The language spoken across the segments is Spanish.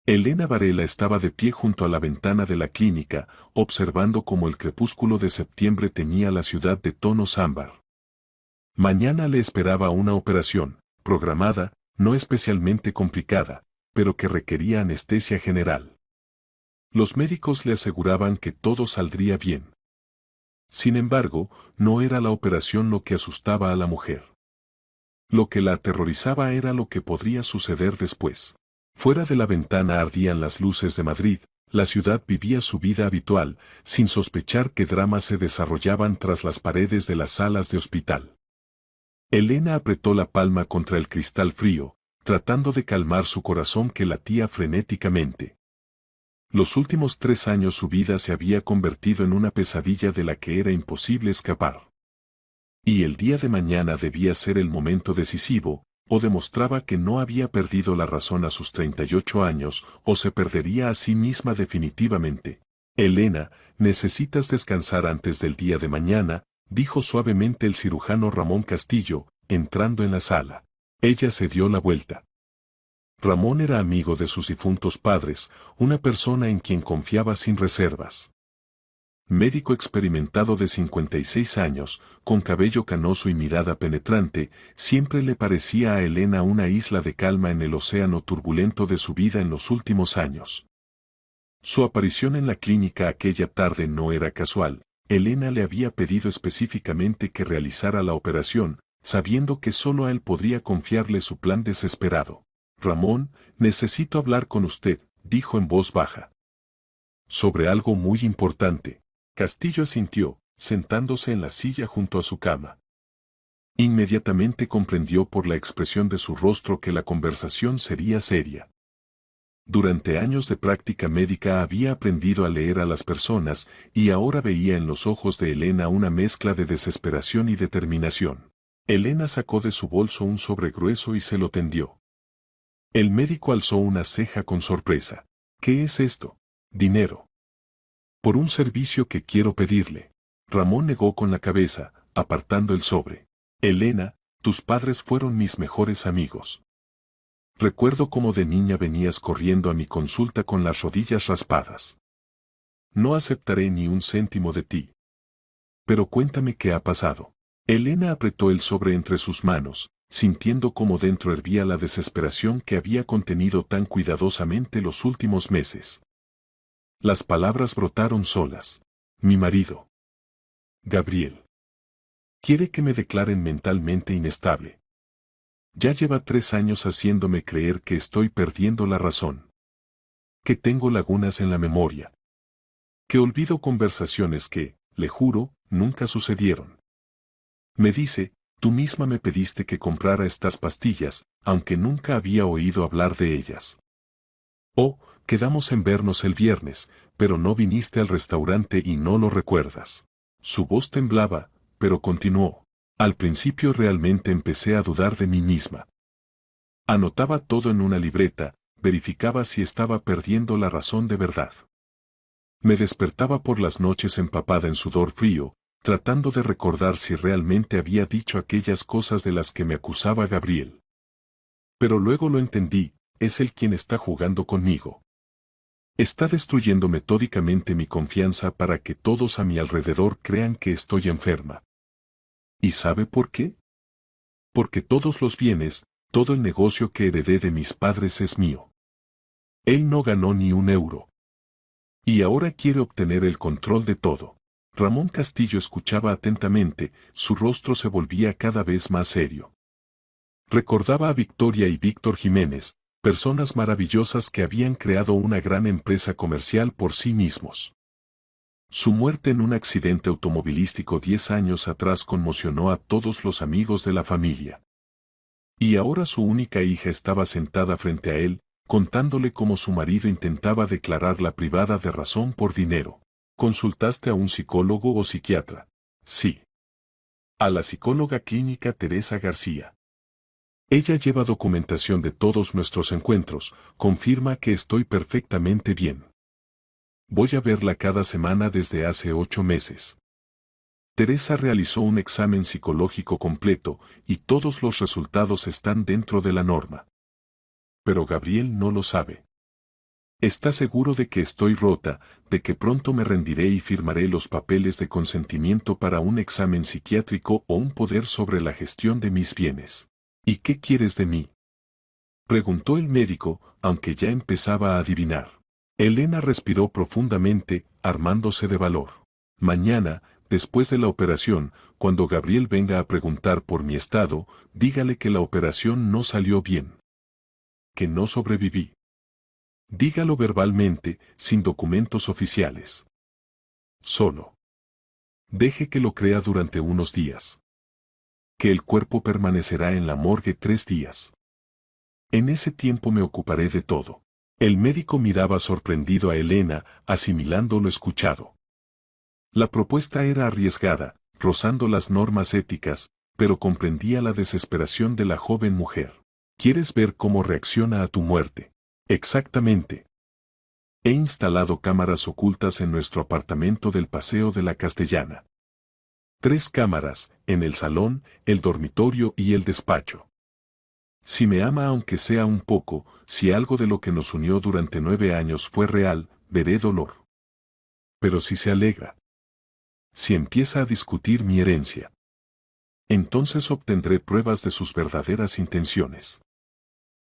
Elena Varela estaba de pie junto a la ventana de la clínica, observando cómo el crepúsculo de septiembre teñía la ciudad de tonos ámbar. Mañana le esperaba una operación, programada, no especialmente complicada, pero que requería anestesia general. Los médicos le aseguraban que todo saldría bien. Sin embargo, no era la operación lo que asustaba a la mujer. Lo que la aterrorizaba era lo que podría suceder después. Fuera de la ventana ardían las luces de Madrid, la ciudad vivía su vida habitual, sin sospechar qué dramas se desarrollaban tras las paredes de las salas de hospital. Elena apretó la palma contra el cristal frío, tratando de calmar su corazón que latía frenéticamente. Los últimos 3 años su vida se había convertido en una pesadilla de la que era imposible escapar. Y el día de mañana debía ser el momento decisivo, o demostraba que no había perdido la razón a sus 38 años, o se perdería a sí misma definitivamente. Elena, necesitas descansar antes del día de mañana, dijo suavemente el cirujano Ramón Castillo, entrando en la sala. Ella se dio la vuelta. Ramón era amigo de sus difuntos padres, una persona en quien confiaba sin reservas. Médico experimentado de 56 años, con cabello canoso y mirada penetrante, siempre le parecía a Elena una isla de calma en el océano turbulento de su vida en los últimos años. Su aparición en la clínica aquella tarde no era casual. Elena le había pedido específicamente que realizara la operación, sabiendo que solo a él podría confiarle su plan desesperado. Ramón, necesito hablar con usted, dijo en voz baja. Sobre algo muy importante. Castillo asintió, sentándose en la silla junto a su cama. Inmediatamente comprendió por la expresión de su rostro que la conversación sería seria. Durante años de práctica médica había aprendido a leer a las personas, y ahora veía en los ojos de Elena una mezcla de desesperación y determinación. Elena sacó de su bolso un sobre grueso y se lo tendió. El médico alzó una ceja con sorpresa. ¿Qué es esto? Dinero. Por un servicio que quiero pedirle. Ramón negó con la cabeza, apartando el sobre. Elena, tus padres fueron mis mejores amigos. Recuerdo cómo de niña venías corriendo a mi consulta con las rodillas raspadas. No aceptaré ni un céntimo de ti. Pero cuéntame qué ha pasado. Elena apretó el sobre entre sus manos, sintiendo cómo dentro hervía la desesperación que había contenido tan cuidadosamente los últimos meses. Las palabras brotaron solas. Mi marido. Gabriel. Quiere que me declaren mentalmente inestable. Ya lleva 3 años haciéndome creer que estoy perdiendo la razón. Que tengo lagunas en la memoria. Que olvido conversaciones que, le juro, nunca sucedieron. Me dice, tú misma me pediste que comprara estas pastillas, aunque nunca había oído hablar de ellas. Oh, quedamos en vernos el viernes, pero no viniste al restaurante y no lo recuerdas. Su voz temblaba, pero continuó. Al principio realmente empecé a dudar de mí misma. Anotaba todo en una libreta, verificaba si estaba perdiendo la razón de verdad. Me despertaba por las noches empapada en sudor frío, tratando de recordar si realmente había dicho aquellas cosas de las que me acusaba Gabriel. Pero luego lo entendí, es él quien está jugando conmigo. Está destruyendo metódicamente mi confianza para que todos a mi alrededor crean que estoy enferma. ¿Y sabe por qué? Porque todos los bienes, todo el negocio que heredé de mis padres es mío. Él no ganó ni un euro. Y ahora quiere obtener el control de todo. Ramón Castillo escuchaba atentamente, su rostro se volvía cada vez más serio. Recordaba a Victoria y Víctor Jiménez, personas maravillosas que habían creado una gran empresa comercial por sí mismos. Su muerte en un accidente automovilístico 10 años atrás conmocionó a todos los amigos de la familia. Y ahora su única hija estaba sentada frente a él, contándole cómo su marido intentaba declararla privada de razón por dinero. ¿Consultaste a un psicólogo o psiquiatra? Sí. A la psicóloga clínica Teresa García. Ella lleva documentación de todos nuestros encuentros, confirma que estoy perfectamente bien. Voy a verla cada semana desde hace 8 meses. Teresa realizó un examen psicológico completo y todos los resultados están dentro de la norma. Pero Gabriel no lo sabe. Está seguro de que estoy rota, de que pronto me rendiré y firmaré los papeles de consentimiento para un examen psiquiátrico o un poder sobre la gestión de mis bienes. ¿Y qué quieres de mí?, preguntó el médico, aunque ya empezaba a adivinar. Elena respiró profundamente, armándose de valor. Mañana, después de la operación, cuando Gabriel venga a preguntar por mi estado, dígale que la operación no salió bien. Que no sobreviví. Dígalo verbalmente, sin documentos oficiales. Solo. Deje que lo crea durante unos días. Que el cuerpo permanecerá en la morgue 3 días. En ese tiempo me ocuparé de todo. El médico miraba sorprendido a Elena, asimilando lo escuchado. La propuesta era arriesgada, rozando las normas éticas, pero comprendía la desesperación de la joven mujer. ¿Quieres ver cómo reacciona a tu muerte? Exactamente. He instalado cámaras ocultas en nuestro apartamento del Paseo de la Castellana. 3 cámaras, en el salón, el dormitorio y el despacho. Si me ama aunque sea un poco, si algo de lo que nos unió durante 9 años fue real, veré dolor. Pero si se alegra, si empieza a discutir mi herencia, entonces obtendré pruebas de sus verdaderas intenciones.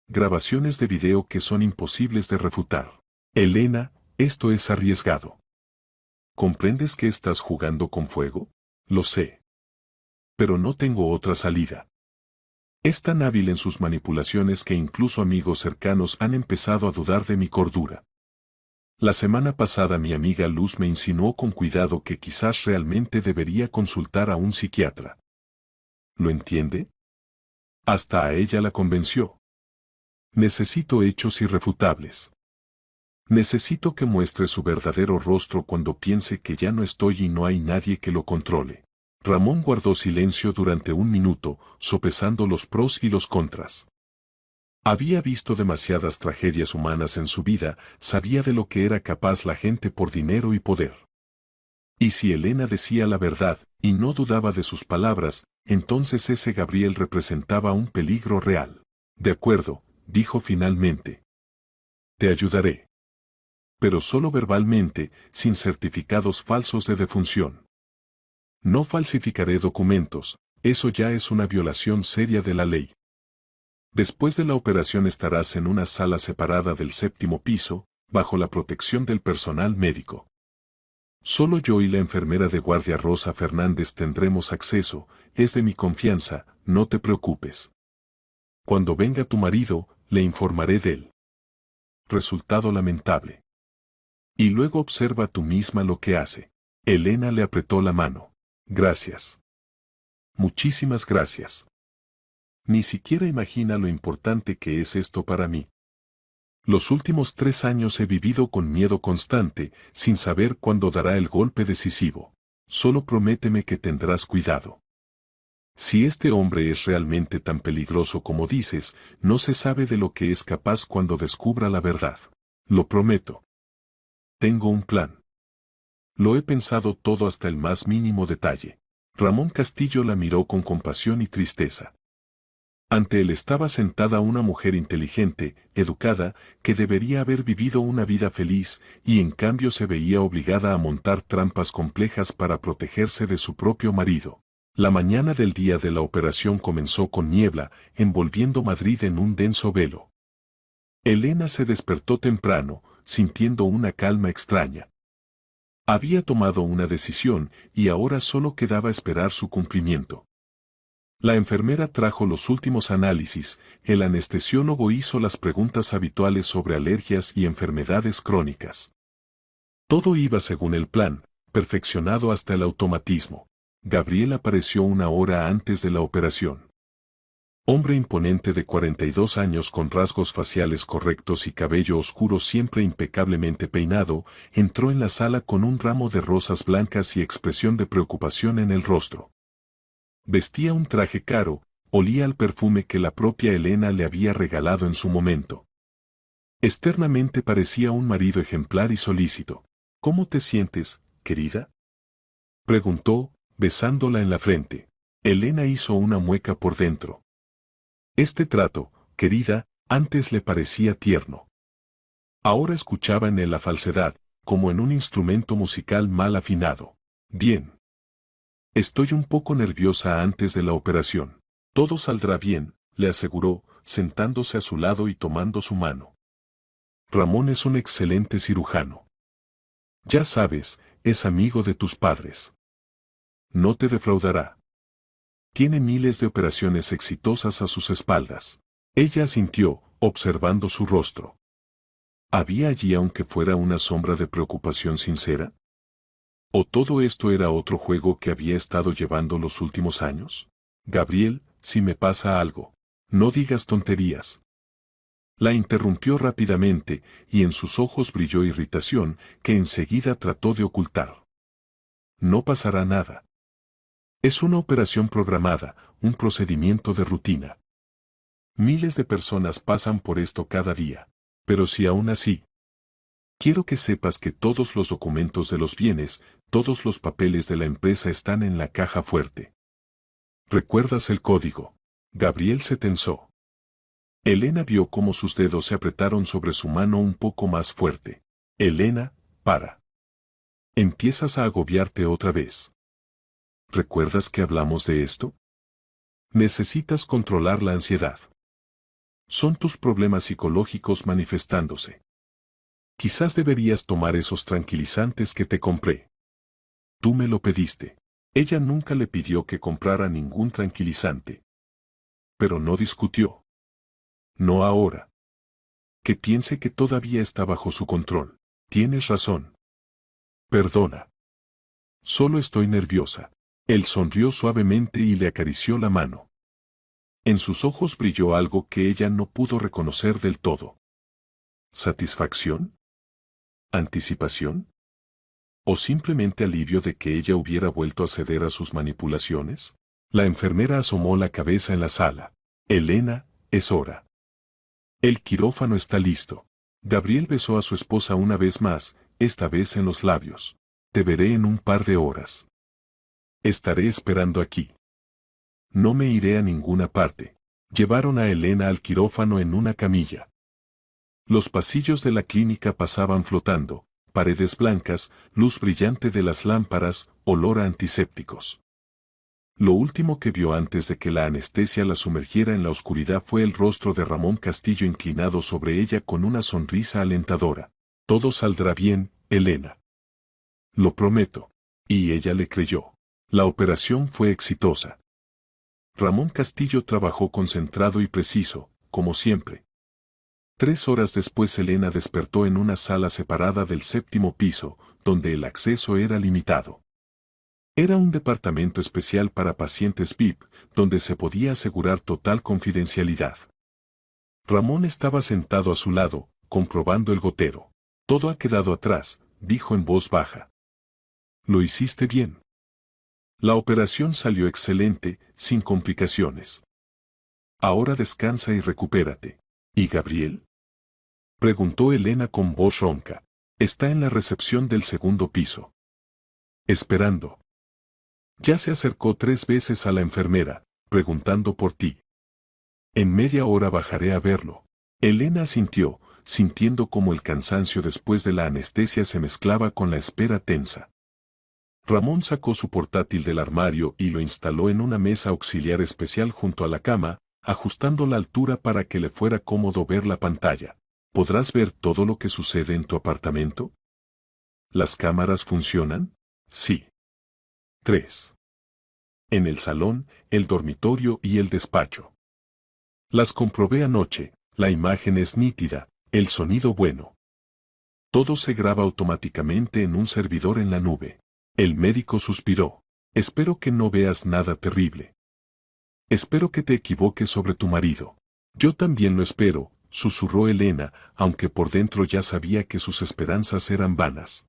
Grabaciones de video que son imposibles de refutar. Elena, esto es arriesgado. ¿Comprendes que estás jugando con fuego? Lo sé. Pero no tengo otra salida. Es tan hábil en sus manipulaciones que incluso amigos cercanos han empezado a dudar de mi cordura. La semana pasada mi amiga Luz me insinuó con cuidado que quizás realmente debería consultar a un psiquiatra. ¿Lo entiende? Hasta a ella la convenció. Necesito hechos irrefutables. Necesito que muestre su verdadero rostro cuando piense que ya no estoy y no hay nadie que lo controle. Ramón guardó silencio durante un minuto, sopesando los pros y los contras. Había visto demasiadas tragedias humanas en su vida, sabía de lo que era capaz la gente por dinero y poder. Y si Elena decía la verdad, y no dudaba de sus palabras, entonces ese Gabriel representaba un peligro real. De acuerdo, dijo finalmente. Te ayudaré. Pero solo verbalmente, sin certificados falsos de defunción. No falsificaré documentos, eso ya es una violación seria de la ley. Después de la operación estarás en una sala separada del 7º piso, bajo la protección del personal médico. Solo yo y la enfermera de guardia Rosa Fernández tendremos acceso, es de mi confianza, no te preocupes. Cuando venga tu marido, le informaré de él. Resultado lamentable. Y luego observa tú misma lo que hace. Elena le apretó la mano. Gracias. Muchísimas gracias. Ni siquiera imagina lo importante que es esto para mí. Los últimos 3 años he vivido con miedo constante, sin saber cuándo dará el golpe decisivo. Solo prométeme que tendrás cuidado. Si este hombre es realmente tan peligroso como dices, no se sabe de lo que es capaz cuando descubra la verdad. Lo prometo. Tengo un plan. Lo he pensado todo hasta el más mínimo detalle. Ramón Castillo la miró con compasión y tristeza. Ante él estaba sentada una mujer inteligente, educada, que debería haber vivido una vida feliz, y en cambio se veía obligada a montar trampas complejas para protegerse de su propio marido. La mañana del día de la operación comenzó con niebla, envolviendo Madrid en un denso velo. Elena se despertó temprano, sintiendo una calma extraña. Había tomado una decisión, y ahora solo quedaba esperar su cumplimiento. La enfermera trajo los últimos análisis, el anestesiólogo hizo las preguntas habituales sobre alergias y enfermedades crónicas. Todo iba según el plan, perfeccionado hasta el automatismo. Gabriel apareció 1 hora antes de la operación. Hombre imponente de 42 años con rasgos faciales correctos y cabello oscuro siempre impecablemente peinado, entró en la sala con un ramo de rosas blancas y expresión de preocupación en el rostro. Vestía un traje caro, olía al perfume que la propia Elena le había regalado en su momento. Externamente parecía un marido ejemplar y solícito. ¿Cómo te sientes, querida?, preguntó, besándola en la frente. Elena hizo una mueca por dentro. Este trato, querida, antes le parecía tierno. Ahora escuchaba en él la falsedad, como en un instrumento musical mal afinado. Bien. Estoy un poco nerviosa antes de la operación. Todo saldrá bien, le aseguró, sentándose a su lado y tomando su mano. Ramón es un excelente cirujano. Ya sabes, es amigo de tus padres. No te defraudará. Tiene miles de operaciones exitosas a sus espaldas. Ella asintió, observando su rostro. ¿Había allí aunque fuera una sombra de preocupación sincera? ¿O todo esto era otro juego que había estado llevando los últimos años? Gabriel, si me pasa algo, no digas tonterías. La interrumpió rápidamente, y en sus ojos brilló irritación, que enseguida trató de ocultar. No pasará nada. Es una operación programada, un procedimiento de rutina. Miles de personas pasan por esto cada día. Pero si aún así, quiero que sepas que todos los documentos de los bienes, todos los papeles de la empresa están en la caja fuerte. ¿Recuerdas el código? Gabriel se tensó. Elena vio cómo sus dedos se apretaron sobre su mano un poco más fuerte. Elena, para. Empiezas a agobiarte otra vez. ¿Recuerdas que hablamos de esto? Necesitas controlar la ansiedad. Son tus problemas psicológicos manifestándose. Quizás deberías tomar esos tranquilizantes que te compré. Tú me lo pediste. Ella nunca le pidió que comprara ningún tranquilizante. Pero no discutió. No ahora. Que piense que todavía está bajo su control. Tienes razón. Perdona. Solo estoy nerviosa. Él sonrió suavemente y le acarició la mano. En sus ojos brilló algo que ella no pudo reconocer del todo. ¿Satisfacción? ¿Anticipación? ¿O simplemente alivio de que ella hubiera vuelto a ceder a sus manipulaciones? La enfermera asomó la cabeza en la sala. Elena, es hora. El quirófano está listo. Gabriel besó a su esposa una vez más, esta vez en los labios. Te veré en un par de horas. Estaré esperando aquí. No me iré a ninguna parte. Llevaron a Elena al quirófano en una camilla. Los pasillos de la clínica pasaban flotando, paredes blancas, luz brillante de las lámparas, olor a antisépticos. Lo último que vio antes de que la anestesia la sumergiera en la oscuridad fue el rostro de Ramón Castillo inclinado sobre ella con una sonrisa alentadora. Todo saldrá bien, Elena. Lo prometo. Y ella le creyó. La operación fue exitosa. Ramón Castillo trabajó concentrado y preciso, como siempre. 3 horas después Elena despertó en una sala separada del 7º piso, donde el acceso era limitado. Era un departamento especial para pacientes VIP, donde se podía asegurar total confidencialidad. Ramón estaba sentado a su lado, comprobando el gotero. Todo ha quedado atrás, dijo en voz baja. Lo hiciste bien. La operación salió excelente, sin complicaciones. Ahora descansa y recupérate. ¿Y Gabriel? Preguntó Elena con voz ronca. Está en la recepción del 2º piso. Esperando. Ya se acercó 3 veces a la enfermera, preguntando por ti. En media hora bajaré a verlo. Elena asintió, sintiendo como el cansancio después de la anestesia se mezclaba con la espera tensa. Ramón sacó su portátil del armario y lo instaló en una mesa auxiliar especial junto a la cama, ajustando la altura para que le fuera cómodo ver la pantalla. ¿Podrás ver todo lo que sucede en tu apartamento? ¿Las cámaras funcionan? Sí. 3. En el salón, el dormitorio y el despacho. Las comprobé anoche, la imagen es nítida, el sonido bueno. Todo se graba automáticamente en un servidor en la nube. El médico suspiró. Espero que no veas nada terrible. Espero que te equivoques sobre tu marido. Yo también lo espero, susurró Elena, aunque por dentro ya sabía que sus esperanzas eran vanas.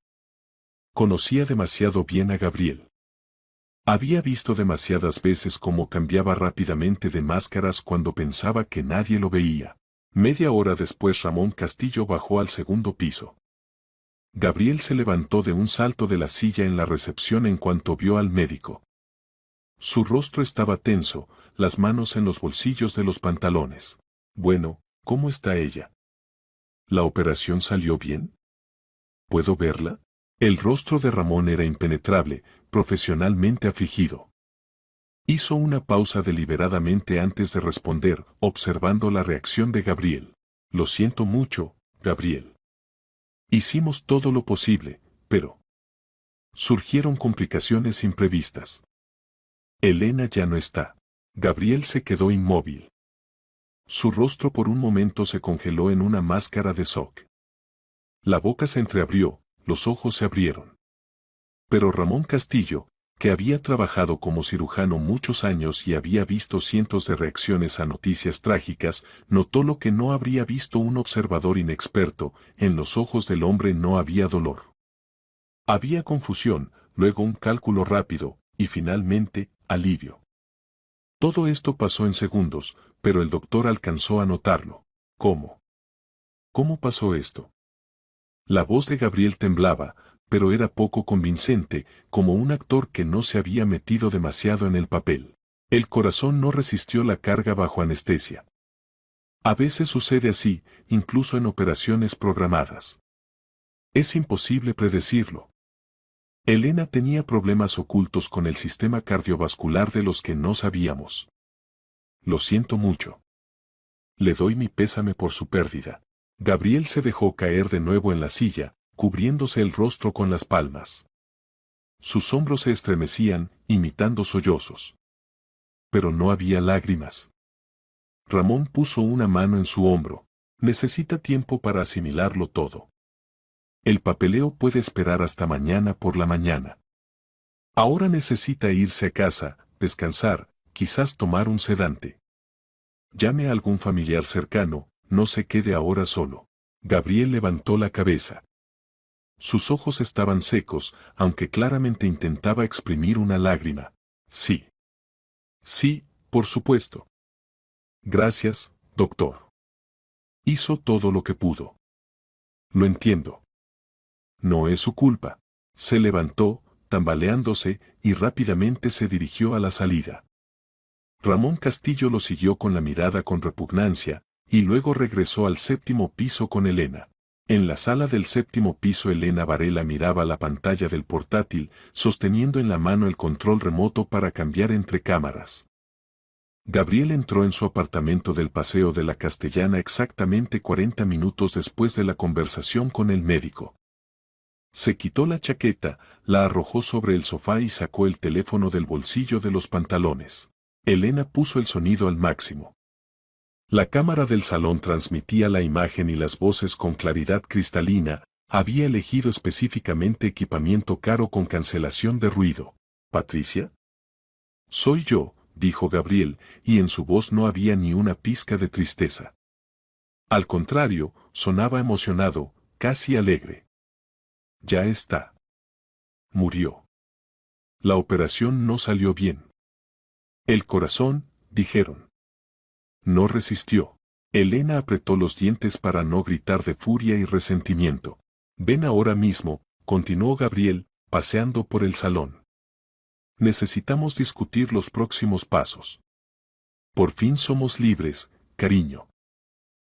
Conocía demasiado bien a Gabriel. Había visto demasiadas veces cómo cambiaba rápidamente de máscaras cuando pensaba que nadie lo veía. Media hora después Ramón Castillo bajó al 2º piso. Gabriel se levantó de un salto de la silla en la recepción en cuanto vio al médico. Su rostro estaba tenso, las manos en los bolsillos de los pantalones. Bueno, ¿cómo está ella? ¿La operación salió bien? ¿Puedo verla? El rostro de Ramón era impenetrable, profesionalmente afligido. Hizo una pausa deliberadamente antes de responder, observando la reacción de Gabriel. Lo siento mucho, Gabriel. Hicimos todo lo posible, pero surgieron complicaciones imprevistas. Elena ya no está. Gabriel se quedó inmóvil. Su rostro por un momento se congeló en una máscara de shock. La boca se entreabrió, los ojos se abrieron. Pero Ramón Castillo, que había trabajado como cirujano muchos años y había visto cientos de reacciones a noticias trágicas, notó lo que no habría visto un observador inexperto: en los ojos del hombre no había dolor. Había confusión, luego un cálculo rápido, y finalmente, alivio. Todo esto pasó en segundos, pero el doctor alcanzó a notarlo. ¿Cómo? ¿Cómo pasó esto? La voz de Gabriel temblaba, pero era poco convincente, como un actor que no se había metido demasiado en el papel. El corazón no resistió la carga bajo anestesia. A veces sucede así, incluso en operaciones programadas. Es imposible predecirlo. Elena tenía problemas ocultos con el sistema cardiovascular de los que no sabíamos. Lo siento mucho. Le doy mi pésame por su pérdida. Gabriel se dejó caer de nuevo en la silla, cubriéndose el rostro con las palmas. Sus hombros se estremecían, imitando sollozos. Pero no había lágrimas. Ramón puso una mano en su hombro. Necesita tiempo para asimilarlo todo. El papeleo puede esperar hasta mañana por la mañana. Ahora necesita irse a casa, descansar, quizás tomar un sedante. Llame a algún familiar cercano, no se quede ahora solo. Gabriel levantó la cabeza. Sus ojos estaban secos, aunque claramente intentaba exprimir una lágrima. Sí. Sí, por supuesto. Gracias, doctor. Hizo todo lo que pudo. Lo entiendo. No es su culpa. Se levantó, tambaleándose, y rápidamente se dirigió a la salida. Ramón Castillo lo siguió con la mirada con repugnancia, y luego regresó al séptimo piso con Elena. En la sala del séptimo piso Elena Varela miraba la pantalla del portátil, sosteniendo en la mano el control remoto para cambiar entre cámaras. Gabriel entró en su apartamento del Paseo de la Castellana exactamente 40 minutos después de la conversación con el médico. Se quitó la chaqueta, la arrojó sobre el sofá y sacó el teléfono del bolsillo de los pantalones. Elena puso el sonido al máximo. La cámara del salón transmitía la imagen y las voces con claridad cristalina. Había elegido específicamente equipamiento caro con cancelación de ruido. ¿Patricia? Soy yo, dijo Gabriel, y en su voz no había ni una pizca de tristeza. Al contrario, sonaba emocionado, casi alegre. Ya está. Murió. La operación no salió bien. El corazón, dijeron. No resistió. Elena apretó los dientes para no gritar de furia y resentimiento. Ven ahora mismo, continuó Gabriel, paseando por el salón. Necesitamos discutir los próximos pasos. Por fin somos libres, cariño.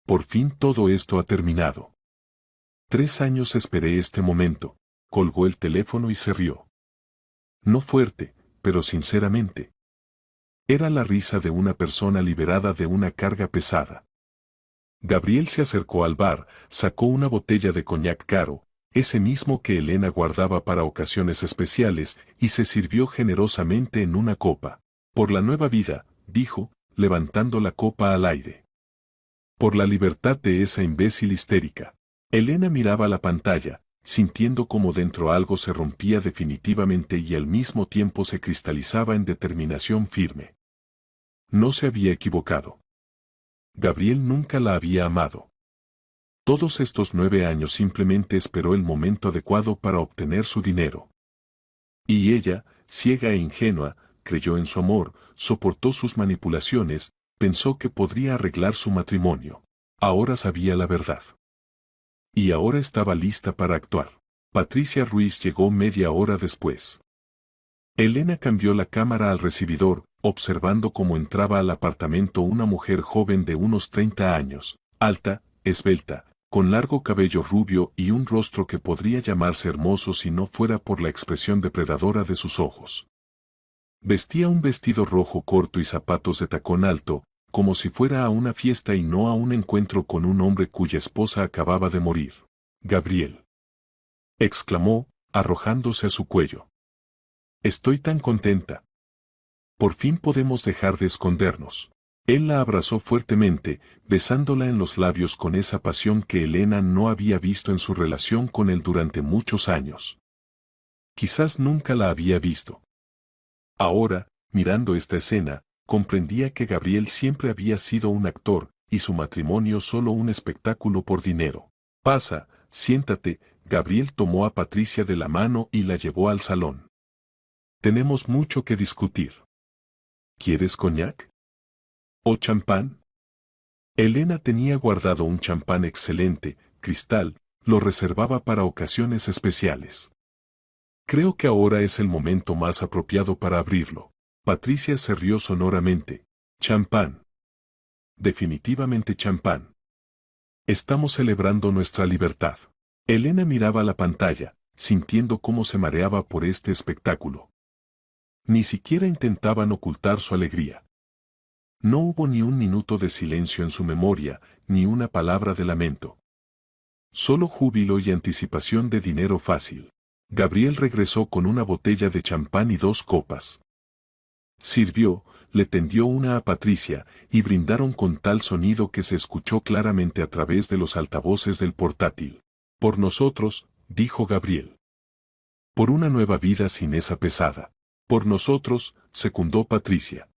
Por fin todo esto ha terminado. 3 años esperé este momento. Colgó el teléfono y se rió. No fuerte, pero sinceramente. Era la risa de una persona liberada de una carga pesada. Gabriel se acercó al bar, sacó una botella de coñac caro, ese mismo que Elena guardaba para ocasiones especiales, y se sirvió generosamente en una copa. Por la nueva vida, dijo, levantando la copa al aire. Por la libertad de esa imbécil histérica. Elena miraba la pantalla, sintiendo como dentro algo se rompía definitivamente y al mismo tiempo se cristalizaba en determinación firme. No se había equivocado. Gabriel nunca la había amado. Todos estos 9 años simplemente esperó el momento adecuado para obtener su dinero. Y ella, ciega e ingenua, creyó en su amor, soportó sus manipulaciones, pensó que podría arreglar su matrimonio. Ahora sabía la verdad. Y ahora estaba lista para actuar. Patricia Ruiz llegó media hora después. Elena cambió la cámara al recibidor, observando cómo entraba al apartamento una mujer joven de unos 30 años, alta, esbelta, con largo cabello rubio y un rostro que podría llamarse hermoso si no fuera por la expresión depredadora de sus ojos. Vestía un vestido rojo corto y zapatos de tacón alto, como si fuera a una fiesta y no a un encuentro con un hombre cuya esposa acababa de morir. «Gabriel», exclamó, arrojándose a su cuello. «Estoy tan contenta. Por fin podemos dejar de escondernos». Él la abrazó fuertemente, besándola en los labios con esa pasión que Elena no había visto en su relación con él durante muchos años. Quizás nunca la había visto. Ahora, mirando esta escena, comprendía que Gabriel siempre había sido un actor, y su matrimonio solo un espectáculo por dinero. «Pasa, siéntate», Gabriel tomó a Patricia de la mano y la llevó al salón. «Tenemos mucho que discutir. ¿Quieres coñac? ¿O champán?» Elena tenía guardado un champán excelente, cristal, lo reservaba para ocasiones especiales. «Creo que ahora es el momento más apropiado para abrirlo». Patricia se rió sonoramente. «Champán. Definitivamente champán. Estamos celebrando nuestra libertad». Elena miraba la pantalla, sintiendo cómo se mareaba por este espectáculo. Ni siquiera intentaban ocultar su alegría. No hubo ni un minuto de silencio en su memoria, ni una palabra de lamento. Solo júbilo y anticipación de dinero fácil. Gabriel regresó con una botella de champán y 2 copas. Sirvió, le tendió una a Patricia, y brindaron con tal sonido que se escuchó claramente a través de los altavoces del portátil. «Por nosotros», dijo Gabriel. «Por una nueva vida sin esa pesada». «Por nosotros», secundó Patricia.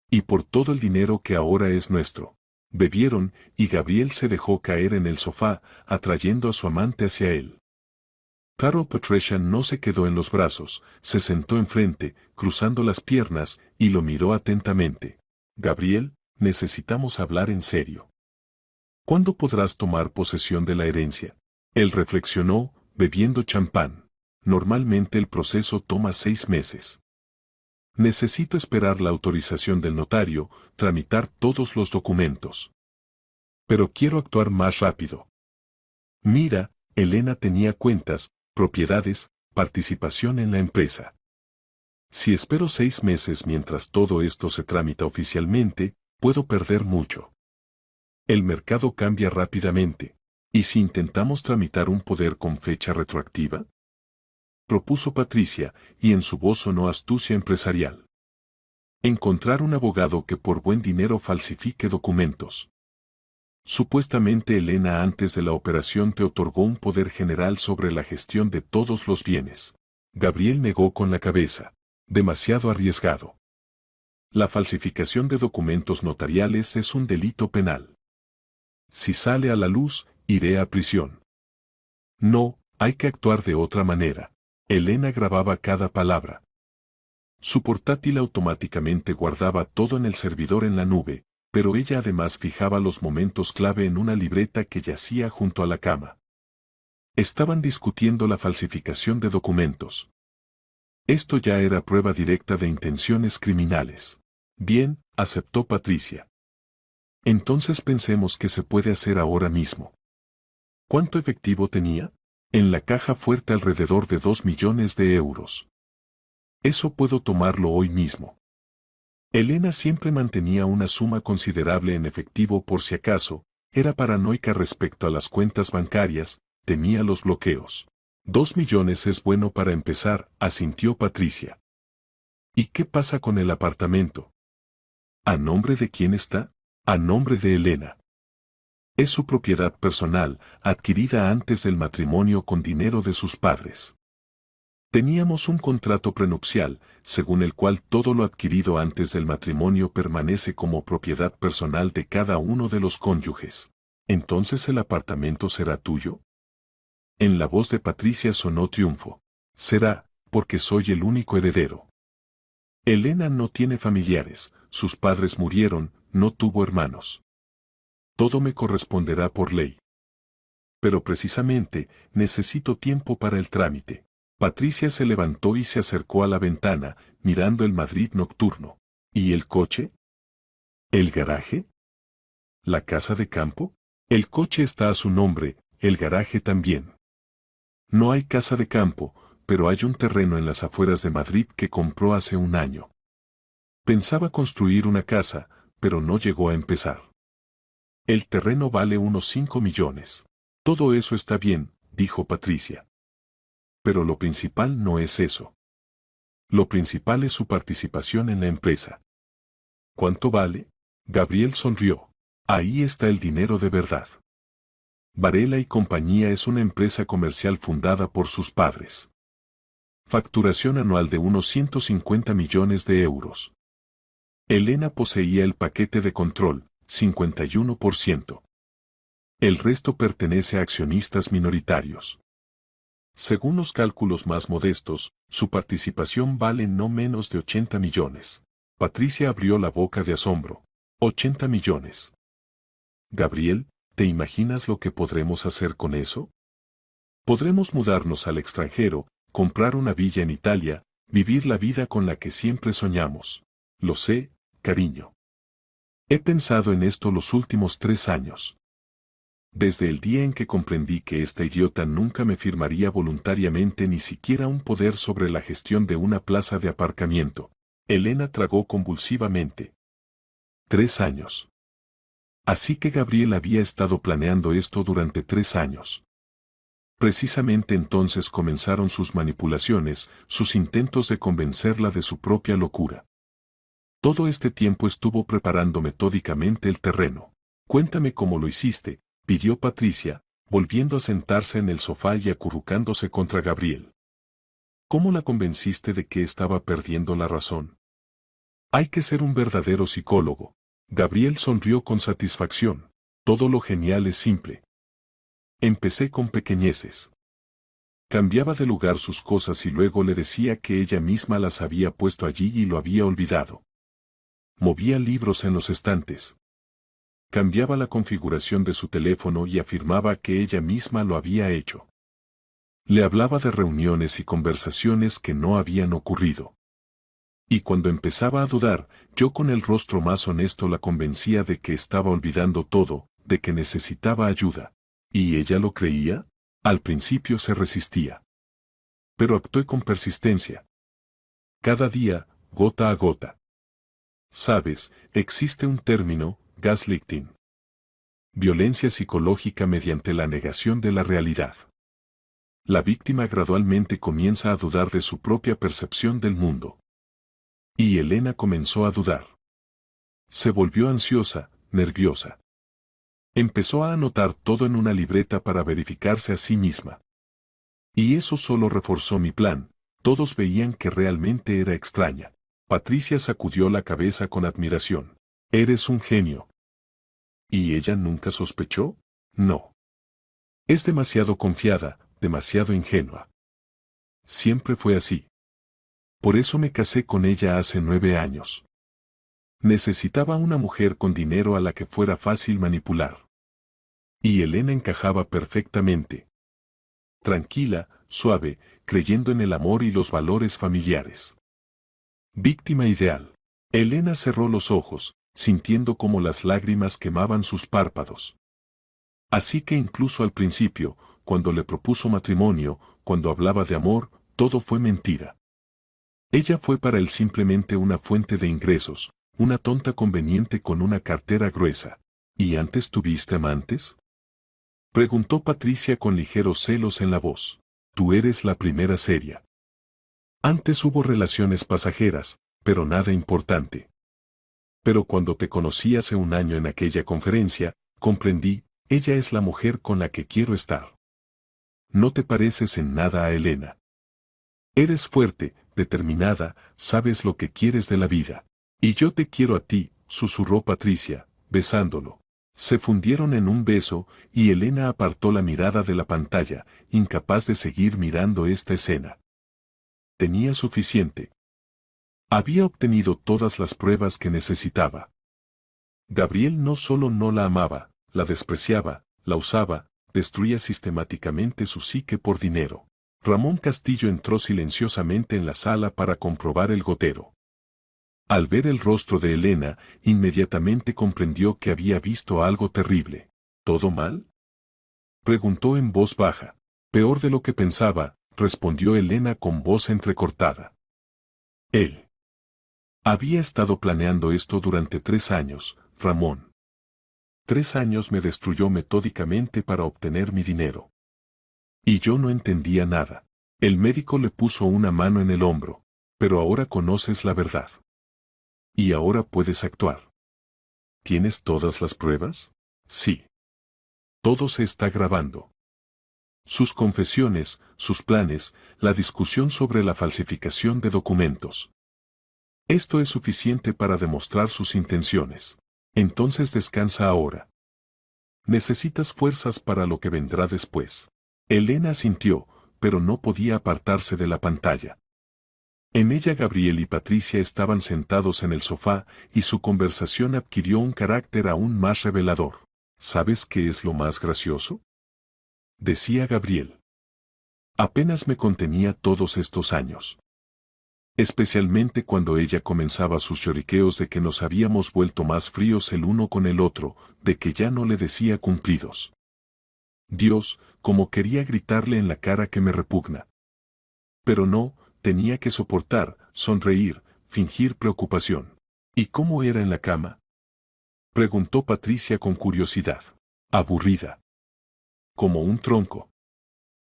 «Y por todo el dinero que ahora es nuestro». Bebieron, y Gabriel se dejó caer en el sofá, atrayendo a su amante hacia él. Pero Patricia no se quedó en los brazos, se sentó enfrente, cruzando las piernas, y lo miró atentamente. «Gabriel, necesitamos hablar en serio. ¿Cuándo podrás tomar posesión de la herencia?» Él reflexionó, bebiendo champán. «Normalmente el proceso toma 6 meses. Necesito esperar la autorización del notario, tramitar todos los documentos. Pero quiero actuar más rápido. Mira, Elena tenía cuentas, propiedades, participación en la empresa. Si espero 6 meses mientras todo esto se tramita oficialmente, puedo perder mucho. El mercado cambia rápidamente. ¿Y si intentamos tramitar un poder con fecha retroactiva?», propuso Patricia, y en su voz sonó astucia empresarial. «Encontrar un abogado que por buen dinero falsifique documentos. Supuestamente Elena antes de la operación te otorgó un poder general sobre la gestión de todos los bienes». Gabriel negó con la cabeza. «Demasiado arriesgado. La falsificación de documentos notariales es un delito penal. Si sale a la luz, iré a prisión». «No, hay que actuar de otra manera». Elena grababa cada palabra. Su portátil automáticamente guardaba todo en el servidor en la nube, pero ella además fijaba los momentos clave en una libreta que yacía junto a la cama. Estaban discutiendo la falsificación de documentos. Esto ya era prueba directa de intenciones criminales. «Bien», aceptó Patricia. «Entonces pensemos qué se puede hacer ahora mismo». ¿Cuánto efectivo tenía? En la caja fuerte alrededor de 2 millones de euros. «Eso puedo tomarlo hoy mismo». Elena siempre mantenía una suma considerable en efectivo por si acaso, era paranoica respecto a las cuentas bancarias, temía los bloqueos. 2 millones es bueno para empezar, asintió Patricia. «¿Y qué pasa con el apartamento?» «¿A nombre de quién está?» «A nombre de Elena. Es su propiedad personal, adquirida antes del matrimonio con dinero de sus padres. Teníamos un contrato prenupcial, según el cual todo lo adquirido antes del matrimonio permanece como propiedad personal de cada uno de los cónyuges. ¿Entonces el apartamento será tuyo?». En la voz de Patricia sonó triunfo. «Será, porque soy el único heredero. Elena no tiene familiares, sus padres murieron, no tuvo hermanos. Todo me corresponderá por ley. Pero precisamente, necesito tiempo para el trámite». Patricia se levantó y se acercó a la ventana, mirando el Madrid nocturno. «¿Y el coche? ¿El garaje? ¿La casa de campo?». El coche está a su nombre, el garaje también. No hay casa de campo, pero hay un terreno en las afueras de Madrid que compró hace un año. Pensaba construir una casa, pero no llegó a empezar. El terreno vale unos 5 millones. Todo eso está bien, dijo Patricia. Pero lo principal no es eso. Lo principal es su participación en la empresa. ¿Cuánto vale? Gabriel sonrió. Ahí está el dinero de verdad. Varela y Compañía es una empresa comercial fundada por sus padres. Facturación anual de unos 150 millones de euros. Elena poseía el paquete de control, 51%. El resto pertenece a accionistas minoritarios. Según los cálculos más modestos, su participación vale no menos de 80 millones. Patricia abrió la boca de asombro. 80 millones. Gabriel, ¿te imaginas lo que podremos hacer con eso? Podremos mudarnos al extranjero, comprar una villa en Italia, vivir la vida con la que siempre soñamos. Lo sé, cariño. He pensado en esto los últimos 3 años. Desde el día en que comprendí que esta idiota nunca me firmaría voluntariamente ni siquiera un poder sobre la gestión de una plaza de aparcamiento. Elena tragó convulsivamente. 3 años. Así que Gabriel había estado planeando esto durante 3 años. Precisamente entonces comenzaron sus manipulaciones, sus intentos de convencerla de su propia locura. Todo este tiempo estuvo preparando metódicamente el terreno. Cuéntame cómo lo hiciste, pidió Patricia, volviendo a sentarse en el sofá y acurrucándose contra Gabriel. ¿Cómo la convenciste de que estaba perdiendo la razón? Hay que ser un verdadero psicólogo. Gabriel sonrió con satisfacción. Todo lo genial es simple. Empecé con pequeñeces. Cambiaba de lugar sus cosas y luego le decía que ella misma las había puesto allí y lo había olvidado. Movía libros en los estantes. Cambiaba la configuración de su teléfono y afirmaba que ella misma lo había hecho. Le hablaba de reuniones y conversaciones que no habían ocurrido. Y cuando empezaba a dudar, yo con el rostro más honesto la convencía de que estaba olvidando todo, de que necesitaba ayuda. ¿Y ella lo creía? Al principio se resistía. Pero actué con persistencia. Cada día, gota a gota. Sabes, existe un término, gaslighting. Violencia psicológica mediante la negación de la realidad. La víctima gradualmente comienza a dudar de su propia percepción del mundo. Y Elena comenzó a dudar. Se volvió ansiosa, nerviosa. Empezó a anotar todo en una libreta para verificarse a sí misma. Y eso solo reforzó mi plan. Todos veían que realmente era extraña. Patricia sacudió la cabeza con admiración. Eres un genio. ¿Y ella nunca sospechó? No. Es demasiado confiada, demasiado ingenua. Siempre fue así. Por eso me casé con ella hace 9 años. Necesitaba una mujer con dinero a la que fuera fácil manipular. Y Elena encajaba perfectamente. Tranquila, suave, creyendo en el amor y los valores familiares. Víctima ideal. Elena cerró los ojos, sintiendo como las lágrimas quemaban sus párpados. Así que incluso al principio, cuando le propuso matrimonio, cuando hablaba de amor, todo fue mentira. Ella fue para él simplemente una fuente de ingresos, una tonta conveniente con una cartera gruesa. ¿Y antes tuviste amantes? Preguntó Patricia con ligeros celos en la voz. Tú eres la primera seria. Antes hubo relaciones pasajeras, pero nada importante. Pero cuando te conocí hace un año en aquella conferencia, comprendí, ella es la mujer con la que quiero estar. No te pareces en nada a Elena. Eres fuerte, determinada, sabes lo que quieres de la vida. Y yo te quiero a ti, susurró Patricia, besándolo. Se fundieron en un beso, y Elena apartó la mirada de la pantalla, incapaz de seguir mirando esta escena. Tenía suficiente. Había obtenido todas las pruebas que necesitaba. Gabriel no solo no la amaba, la despreciaba, la usaba, destruía sistemáticamente su psique por dinero. Ramón Castillo entró silenciosamente en la sala para comprobar el gotero. Al ver el rostro de Elena, inmediatamente comprendió que había visto algo terrible. ¿Todo mal? Preguntó en voz baja. Peor de lo que pensaba, respondió Elena con voz entrecortada. Él había estado planeando esto durante 3 años, Ramón. 3 años me destruyó metódicamente para obtener mi dinero. Y yo no entendía nada. El médico le puso una mano en el hombro. Pero ahora conoces la verdad. Y ahora puedes actuar. ¿Tienes todas las pruebas? Sí. Todo se está grabando. Sus confesiones, sus planes, la discusión sobre la falsificación de documentos. Esto es suficiente para demostrar sus intenciones. Entonces descansa ahora. Necesitas fuerzas para lo que vendrá después. Elena asintió, pero no podía apartarse de la pantalla. En ella Gabriel y Patricia estaban sentados en el sofá y su conversación adquirió un carácter aún más revelador. ¿Sabes qué es lo más gracioso?, decía Gabriel. Apenas me contenía todos estos años. Especialmente cuando ella comenzaba sus lloriqueos de que nos habíamos vuelto más fríos el uno con el otro, de que ya no le decía cumplidos. Dios, como quería gritarle en la cara que me repugna. Pero no, tenía que soportar, sonreír, fingir preocupación. ¿Y cómo era en la cama?, preguntó Patricia con curiosidad. Aburrida. Como un tronco.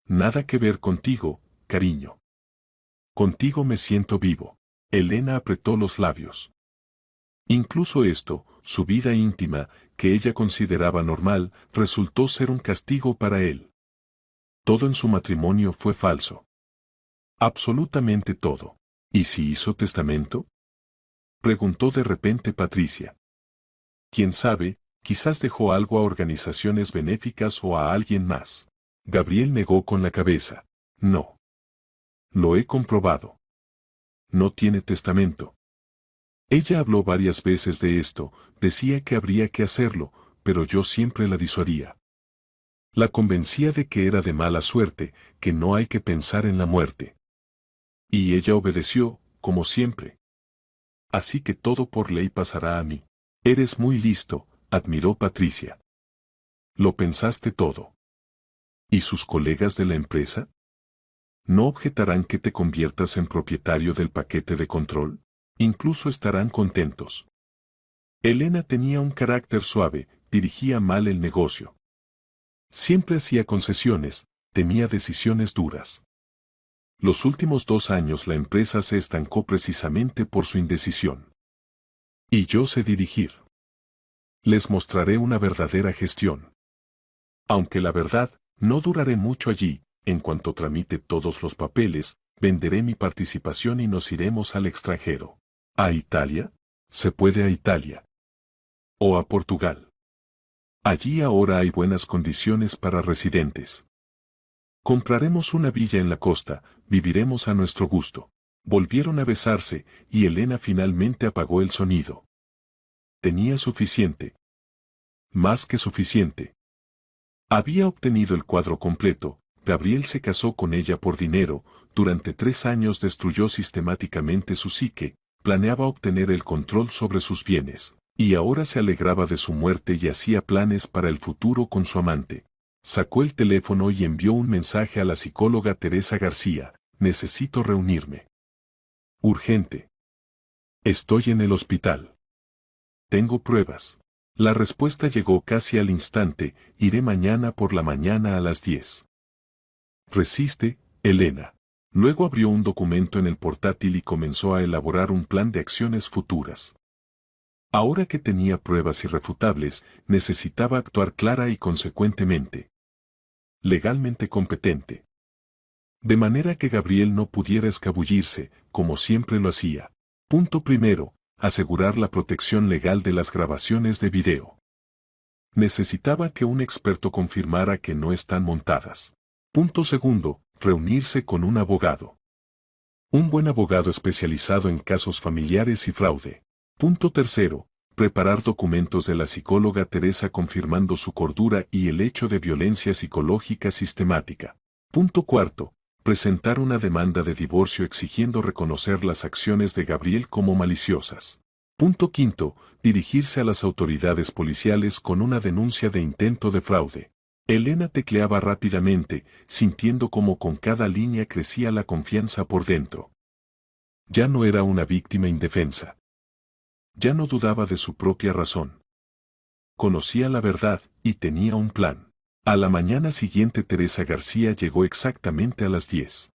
Nada que ver contigo, cariño. Contigo me siento vivo. Elena apretó los labios. Incluso esto, su vida íntima, que ella consideraba normal, resultó ser un castigo para él. Todo en su matrimonio fue falso. Absolutamente todo. ¿Y si hizo testamento?, preguntó de repente Patricia. Quién sabe, quizás dejó algo a organizaciones benéficas o a alguien más. Gabriel negó con la cabeza. No. Lo he comprobado. No tiene testamento. Ella habló varias veces de esto, decía que habría que hacerlo, pero yo siempre la disuadía. La convencía de que era de mala suerte, que no hay que pensar en la muerte. Y ella obedeció, como siempre. Así que todo por ley pasará a mí. Eres muy listo, admiró Patricia. Lo pensaste todo. ¿Y sus colegas de la empresa? ¿No objetarán que te conviertas en propietario del paquete de control? Incluso estarán contentos. Elena tenía un carácter suave, dirigía mal el negocio. Siempre hacía concesiones, temía decisiones duras. Los últimos 2 años la empresa se estancó precisamente por su indecisión. Y yo sé dirigir. Les mostraré una verdadera gestión. Aunque la verdad, no duraré mucho allí. En cuanto tramite todos los papeles, venderé mi participación y nos iremos al extranjero. ¿A Italia? Se puede a Italia. O a Portugal. Allí ahora hay buenas condiciones para residentes. Compraremos una villa en la costa, viviremos a nuestro gusto. Volvieron a besarse, y Elena finalmente apagó el sonido. Tenía suficiente. Más que suficiente. Había obtenido el cuadro completo. Gabriel se casó con ella por dinero, durante 3 años destruyó sistemáticamente su psique, planeaba obtener el control sobre sus bienes, y ahora se alegraba de su muerte y hacía planes para el futuro con su amante. Sacó el teléfono y envió un mensaje a la psicóloga Teresa García: necesito reunirme. Urgente. Estoy en el hospital. Tengo pruebas. La respuesta llegó casi al instante: iré mañana por la mañana a las 10. Resiste, Elena. Luego abrió un documento en el portátil y comenzó a elaborar un plan de acciones futuras. Ahora que tenía pruebas irrefutables, necesitaba actuar clara y consecuentemente. Legalmente competente. De manera que Gabriel no pudiera escabullirse, como siempre lo hacía. Punto primero, asegurar la protección legal de las grabaciones de video. Necesitaba que un experto confirmara que no están montadas. Punto segundo, reunirse con un abogado. Un buen abogado especializado en casos familiares y fraude. Punto tercero, preparar documentos de la psicóloga Teresa confirmando su cordura y el hecho de violencia psicológica sistemática. Punto cuarto, presentar una demanda de divorcio exigiendo reconocer las acciones de Gabriel como maliciosas. Punto quinto, dirigirse a las autoridades policiales con una denuncia de intento de fraude. Elena tecleaba rápidamente, sintiendo cómo con cada línea crecía la confianza por dentro. Ya no era una víctima indefensa. Ya no dudaba de su propia razón. Conocía la verdad y tenía un plan. A la mañana siguiente Teresa García llegó exactamente a las 10.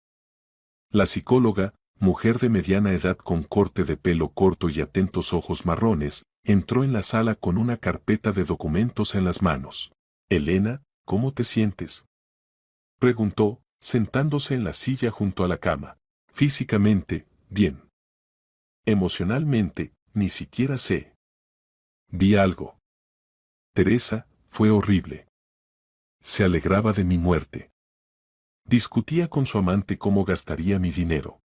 La psicóloga, mujer de mediana edad con corte de pelo corto y atentos ojos marrones, entró en la sala con una carpeta de documentos en las manos. Elena, ¿cómo te sientes?, preguntó, sentándose en la silla junto a la cama. Físicamente, bien. Emocionalmente, ni siquiera sé. Di algo. Teresa, fue horrible. Se alegraba de mi muerte. Discutía con su amante cómo gastaría mi dinero.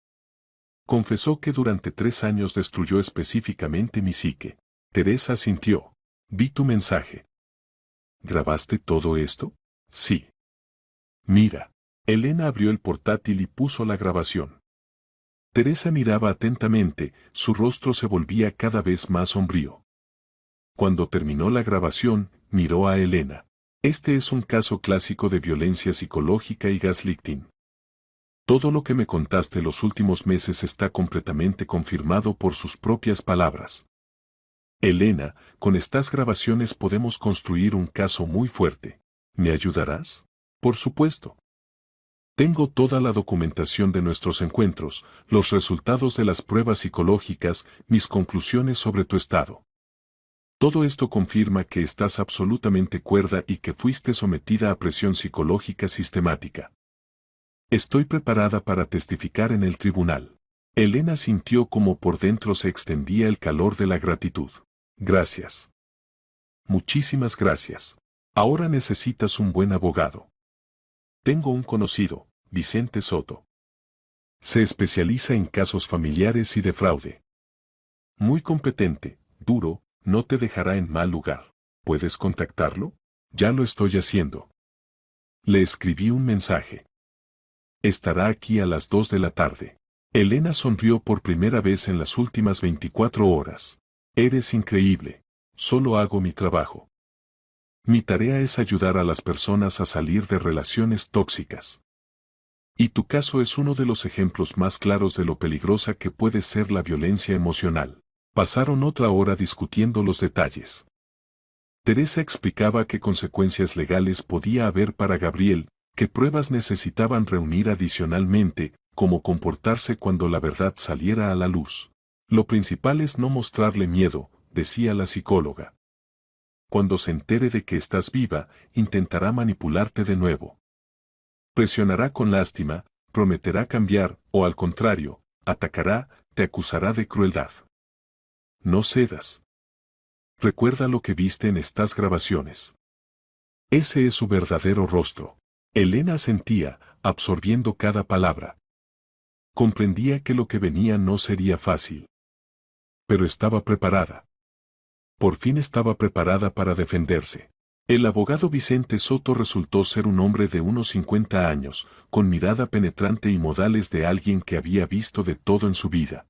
Confesó que durante 3 años destruyó específicamente mi psique. Teresa sintió. Vi tu mensaje. ¿Grabaste todo esto? Sí. Mira. Elena abrió el portátil y puso la grabación. Teresa miraba atentamente, su rostro se volvía cada vez más sombrío. Cuando terminó la grabación, miró a Elena. Este es un caso clásico de violencia psicológica y gaslighting. Todo lo que me contaste los últimos meses está completamente confirmado por sus propias palabras. Elena, con estas grabaciones podemos construir un caso muy fuerte. ¿Me ayudarás? Por supuesto. Tengo toda la documentación de nuestros encuentros, los resultados de las pruebas psicológicas, mis conclusiones sobre tu estado. Todo esto confirma que estás absolutamente cuerda y que fuiste sometida a presión psicológica sistemática. Estoy preparada para testificar en el tribunal. Elena sintió como por dentro se extendía el calor de la gratitud. Gracias. Muchísimas gracias. Ahora necesitas un buen abogado. Tengo un conocido, Vicente Soto. Se especializa en casos familiares y de fraude. Muy competente, duro, no te dejará en mal lugar. ¿Puedes contactarlo? Ya lo estoy haciendo. Le escribí un mensaje. Estará aquí a las 2 de la tarde. Elena sonrió por primera vez en las últimas 24 horas. Eres increíble. Solo hago mi trabajo. Mi tarea es ayudar a las personas a salir de relaciones tóxicas. Y tu caso es uno de los ejemplos más claros de lo peligrosa que puede ser la violencia emocional. Pasaron otra hora discutiendo los detalles. Teresa explicaba qué consecuencias legales podía haber para Gabriel, qué pruebas necesitaban reunir adicionalmente, cómo comportarse cuando la verdad saliera a la luz. Lo principal es no mostrarle miedo, decía la psicóloga. Cuando se entere de que estás viva, intentará manipularte de nuevo. Presionará con lástima, prometerá cambiar, o al contrario, atacará, te acusará de crueldad. No cedas. Recuerda lo que viste en estas grabaciones. Ese es su verdadero rostro. Elena sentía, absorbiendo cada palabra. Comprendía que lo que venía no sería fácil. Pero estaba preparada. Por fin estaba preparada para defenderse. El abogado Vicente Soto resultó ser un hombre de unos 50 años, con mirada penetrante y modales de alguien que había visto de todo en su vida.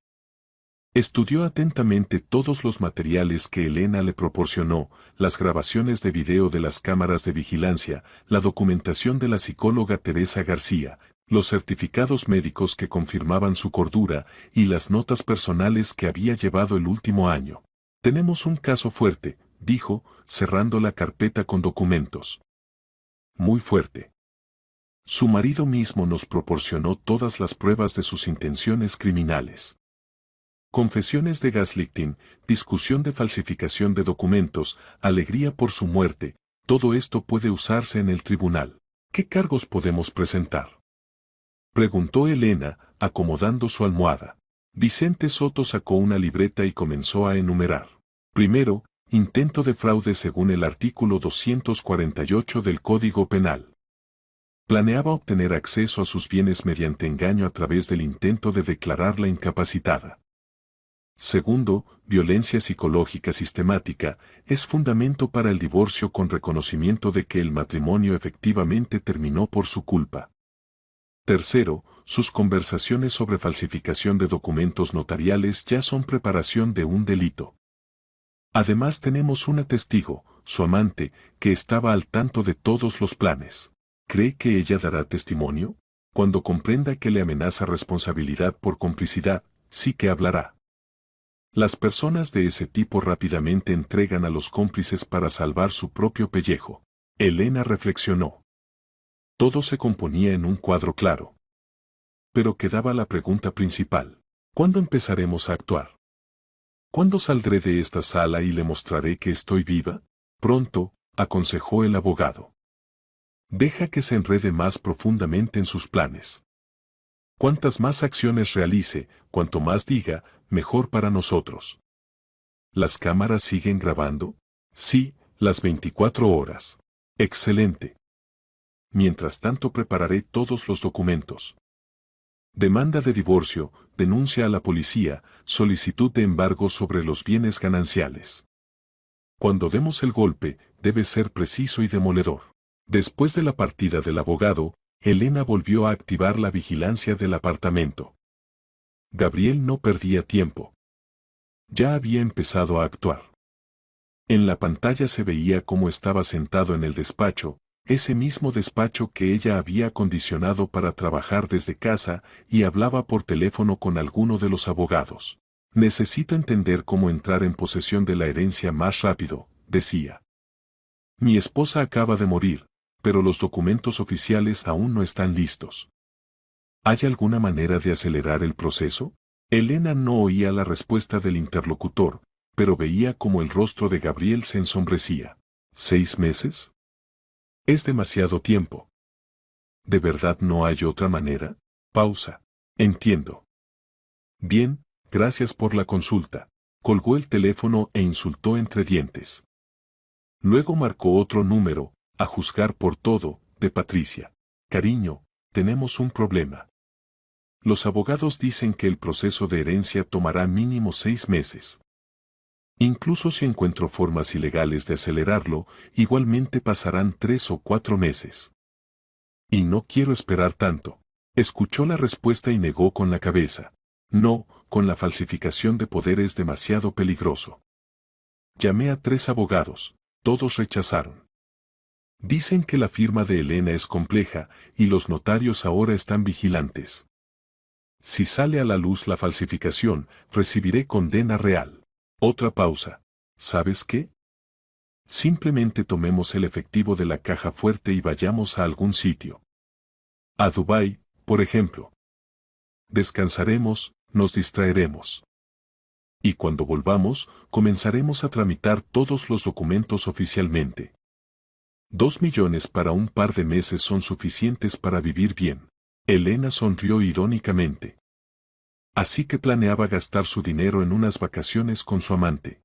Estudió atentamente todos los materiales que Elena le proporcionó, las grabaciones de video de las cámaras de vigilancia, la documentación de la psicóloga Teresa García, los certificados médicos que confirmaban su cordura y las notas personales que había llevado el último año. Tenemos un caso fuerte, dijo, cerrando la carpeta con documentos. Muy fuerte. Su marido mismo nos proporcionó todas las pruebas de sus intenciones criminales. Confesiones de gaslighting, discusión de falsificación de documentos, alegría por su muerte, todo esto puede usarse en el tribunal. ¿Qué cargos podemos presentar?, preguntó Elena, acomodando su almohada. Vicente Soto sacó una libreta y comenzó a enumerar. Primero, intento de fraude según el artículo 248 del Código Penal. Planeaba obtener acceso a sus bienes mediante engaño a través del intento de declararla incapacitada. Segundo, violencia psicológica sistemática, es fundamento para el divorcio con reconocimiento de que el matrimonio efectivamente terminó por su culpa. Tercero, sus conversaciones sobre falsificación de documentos notariales ya son preparación de un delito. Además tenemos una testigo, su amante, que estaba al tanto de todos los planes. ¿Cree que ella dará testimonio? Cuando comprenda que le amenaza responsabilidad por complicidad, sí que hablará. Las personas de ese tipo rápidamente entregan a los cómplices para salvar su propio pellejo. Elena reflexionó. Todo se componía en un cuadro claro. Pero quedaba la pregunta principal. ¿Cuándo empezaremos a actuar? ¿Cuándo saldré de esta sala y le mostraré que estoy viva? Pronto, aconsejó el abogado. Deja que se enrede más profundamente en sus planes. Cuantas más acciones realice, cuanto más diga, mejor para nosotros. ¿Las cámaras siguen grabando? Sí, las 24 horas. Excelente. Mientras tanto prepararé todos los documentos. Demanda de divorcio, denuncia a la policía, solicitud de embargo sobre los bienes gananciales. Cuando demos el golpe, debe ser preciso y demoledor. Después de la partida del abogado, Elena volvió a activar la vigilancia del apartamento. Gabriel no perdía tiempo. Ya había empezado a actuar. En la pantalla se veía cómo estaba sentado en el despacho, ese mismo despacho que ella había acondicionado para trabajar desde casa, y hablaba por teléfono con alguno de los abogados. Necesito entender cómo entrar en posesión de la herencia más rápido, decía. Mi esposa acaba de morir, pero los documentos oficiales aún no están listos. ¿Hay alguna manera de acelerar el proceso? Elena no oía la respuesta del interlocutor, pero veía cómo el rostro de Gabriel se ensombrecía. ¿6 meses? Es demasiado tiempo. ¿De verdad no hay otra manera? Pausa. Entiendo. Bien, gracias por la consulta. Colgó el teléfono e insultó entre dientes. Luego marcó otro número, a juzgar por todo, de Patricia. Cariño, tenemos un problema. Los abogados dicen que el proceso de herencia tomará mínimo 6 meses. Incluso si encuentro formas ilegales de acelerarlo, igualmente pasarán 3 o 4 meses. Y no quiero esperar tanto. Escuchó la respuesta y negó con la cabeza. No, con la falsificación de poder es demasiado peligroso. Llamé a 3 abogados, todos rechazaron. Dicen que la firma de Elena es compleja, y los notarios ahora están vigilantes. Si sale a la luz la falsificación, recibiré condena real. Otra pausa. ¿Sabes qué? Simplemente tomemos el efectivo de la caja fuerte y vayamos a algún sitio. A Dubái, por ejemplo. Descansaremos, nos distraeremos. Y cuando volvamos, comenzaremos a tramitar todos los documentos oficialmente. 2 millones para un par de meses son suficientes para vivir bien. Elena sonrió irónicamente. Así que planeaba gastar su dinero en unas vacaciones con su amante.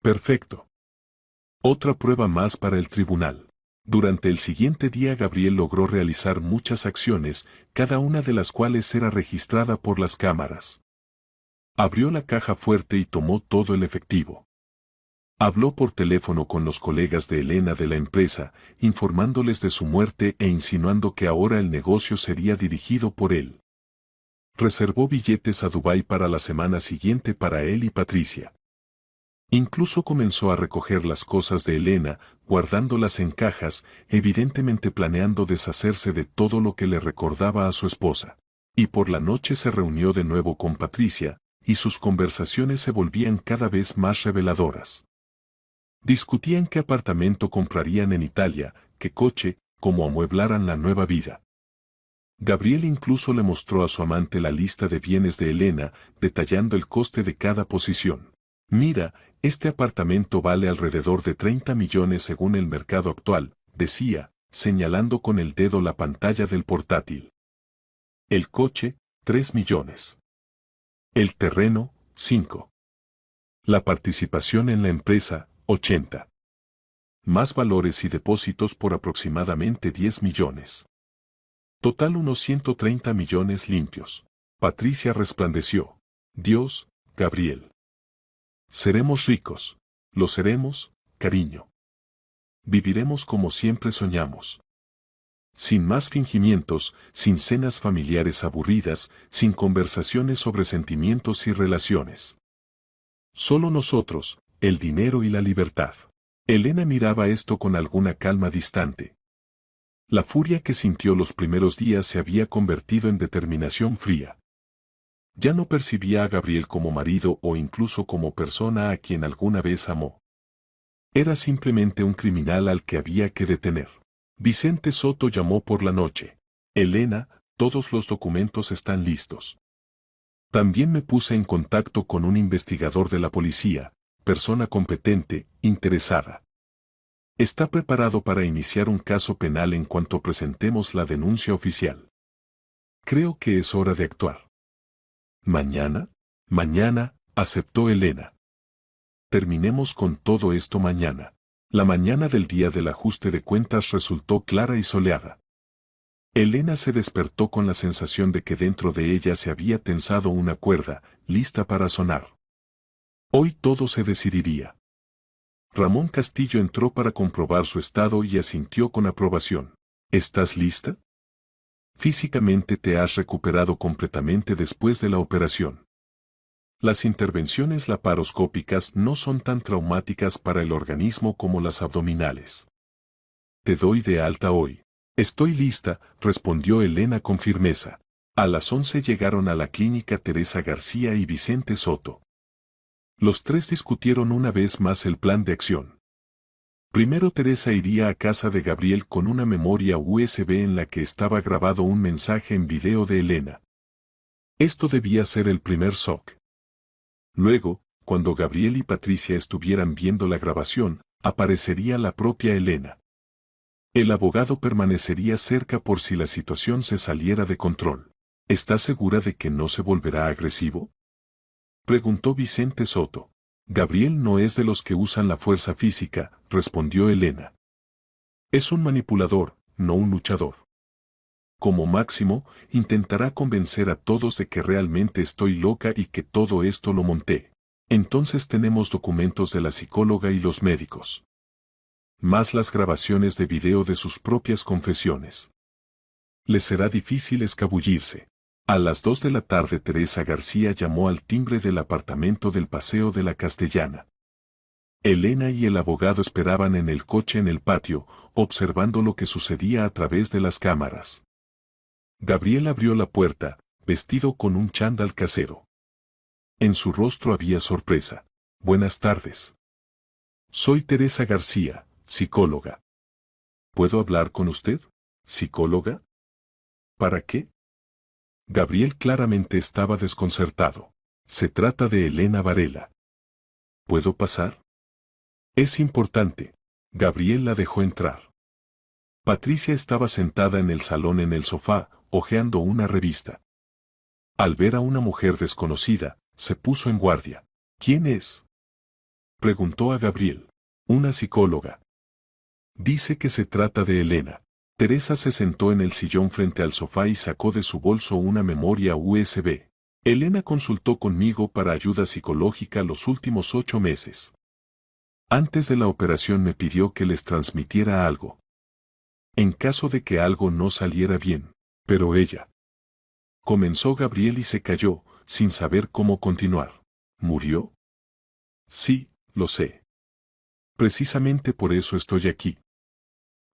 Perfecto. Otra prueba más para el tribunal. Durante el siguiente día Gabriel logró realizar muchas acciones, cada una de las cuales era registrada por las cámaras. Abrió la caja fuerte y tomó todo el efectivo. Habló por teléfono con los colegas de Elena de la empresa, informándoles de su muerte e insinuando que ahora el negocio sería dirigido por él. Reservó billetes a Dubái para la semana siguiente para él y Patricia. Incluso comenzó a recoger las cosas de Elena, guardándolas en cajas, evidentemente planeando deshacerse de todo lo que le recordaba a su esposa. Y por la noche se reunió de nuevo con Patricia, y sus conversaciones se volvían cada vez más reveladoras. Discutían qué apartamento comprarían en Italia, qué coche, cómo amueblaran la nueva vida. Gabriel incluso le mostró a su amante la lista de bienes de Elena, detallando el coste de cada posición. Mira, este apartamento vale alrededor de 30 millones según el mercado actual, decía, señalando con el dedo la pantalla del portátil. El coche, 3 millones. El terreno, 5. La participación en la empresa, 80. Más valores y depósitos por aproximadamente 10 millones. Total unos 130 millones limpios. Patricia resplandeció. Dios, Gabriel. Seremos ricos. Lo seremos, cariño. Viviremos como siempre soñamos. Sin más fingimientos, sin cenas familiares aburridas, sin conversaciones sobre sentimientos y relaciones. Solo nosotros, el dinero y la libertad. Elena miraba esto con alguna calma distante. La furia que sintió los primeros días se había convertido en determinación fría. Ya no percibía a Gabriel como marido o incluso como persona a quien alguna vez amó. Era simplemente un criminal al que había que detener. Vicente Soto llamó por la noche. Elena, todos los documentos están listos. También me puse en contacto con un investigador de la policía, persona competente, interesada. Está preparado para iniciar un caso penal en cuanto presentemos la denuncia oficial. Creo que es hora de actuar. ¿Mañana? Mañana, aceptó Elena. Terminemos con todo esto mañana. La mañana del día del ajuste de cuentas resultó clara y soleada. Elena se despertó con la sensación de que dentro de ella se había tensado una cuerda, lista para sonar. Hoy todo se decidiría. Ramón Castillo entró para comprobar su estado y asintió con aprobación. ¿Estás lista? Físicamente te has recuperado completamente después de la operación. Las intervenciones laparoscópicas no son tan traumáticas para el organismo como las abdominales. Te doy de alta hoy. Estoy lista, respondió Elena con firmeza. A las 11 llegaron a la clínica Teresa García y Vicente Soto. Los tres discutieron una vez más el plan de acción. Primero Teresa iría a casa de Gabriel con una memoria USB en la que estaba grabado un mensaje en video de Elena. Esto debía ser el primer shock. Luego, cuando Gabriel y Patricia estuvieran viendo la grabación, aparecería la propia Elena. El abogado permanecería cerca por si la situación se saliera de control. ¿Estás segura de que no se volverá agresivo?, preguntó Vicente Soto. Gabriel no es de los que usan la fuerza física, respondió Elena. Es un manipulador, no un luchador. Como máximo, intentará convencer a todos de que realmente estoy loca y que todo esto lo monté. Entonces tenemos documentos de la psicóloga y los médicos. Más las grabaciones de video de sus propias confesiones. Les será difícil escabullirse. A las 2 de la tarde Teresa García llamó al timbre del apartamento del Paseo de la Castellana. Elena y el abogado esperaban en el coche en el patio, observando lo que sucedía a través de las cámaras. Gabriel abrió la puerta, vestido con un chándal casero. En su rostro había sorpresa. Buenas tardes. Soy Teresa García, psicóloga. ¿Puedo hablar con usted, psicóloga? ¿Para qué? Gabriel claramente estaba desconcertado. Se trata de Elena Varela. ¿Puedo pasar? Es importante. Gabriel la dejó entrar. Patricia estaba sentada en el salón en el sofá, hojeando una revista. Al ver a una mujer desconocida, se puso en guardia. ¿Quién es?, preguntó a Gabriel. Una psicóloga. Dice que se trata de Elena. Teresa se sentó en el sillón frente al sofá y sacó de su bolso una memoria USB. Elena consultó conmigo para ayuda psicológica los últimos 8 meses. Antes de la operación me pidió que les transmitiera algo. En caso de que algo no saliera bien, pero ella. Comenzó Gabriel y se calló, sin saber cómo continuar. ¿Murió? Sí, lo sé. Precisamente por eso estoy aquí.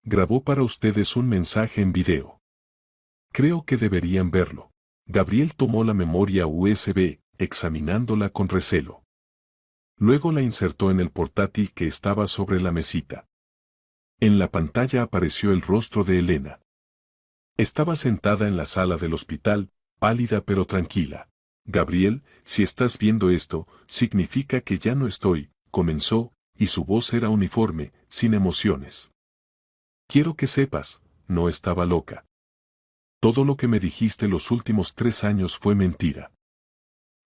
Grabó para ustedes un mensaje en video. Creo que deberían verlo. Gabriel tomó la memoria USB, examinándola con recelo. Luego la insertó en el portátil que estaba sobre la mesita. En la pantalla apareció el rostro de Elena. Estaba sentada en la sala del hospital, pálida pero tranquila. Gabriel, si estás viendo esto, significa que ya no estoy, comenzó, y su voz era uniforme, sin emociones. Quiero que sepas, no estaba loca. Todo lo que me dijiste los últimos 3 años fue mentira.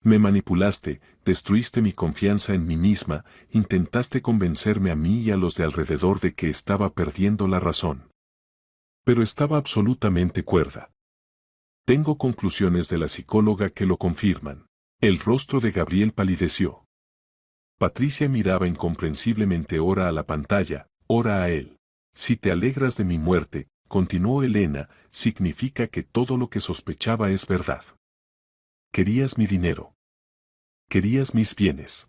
Me manipulaste, destruiste mi confianza en mí misma, intentaste convencerme a mí y a los de alrededor de que estaba perdiendo la razón. Pero estaba absolutamente cuerda. Tengo conclusiones de la psicóloga que lo confirman. El rostro de Gabriel palideció. Patricia miraba incomprensiblemente ora a la pantalla, ora a él. Si te alegras de mi muerte, continuó Elena, significa que todo lo que sospechaba es verdad. Querías mi dinero. Querías mis bienes.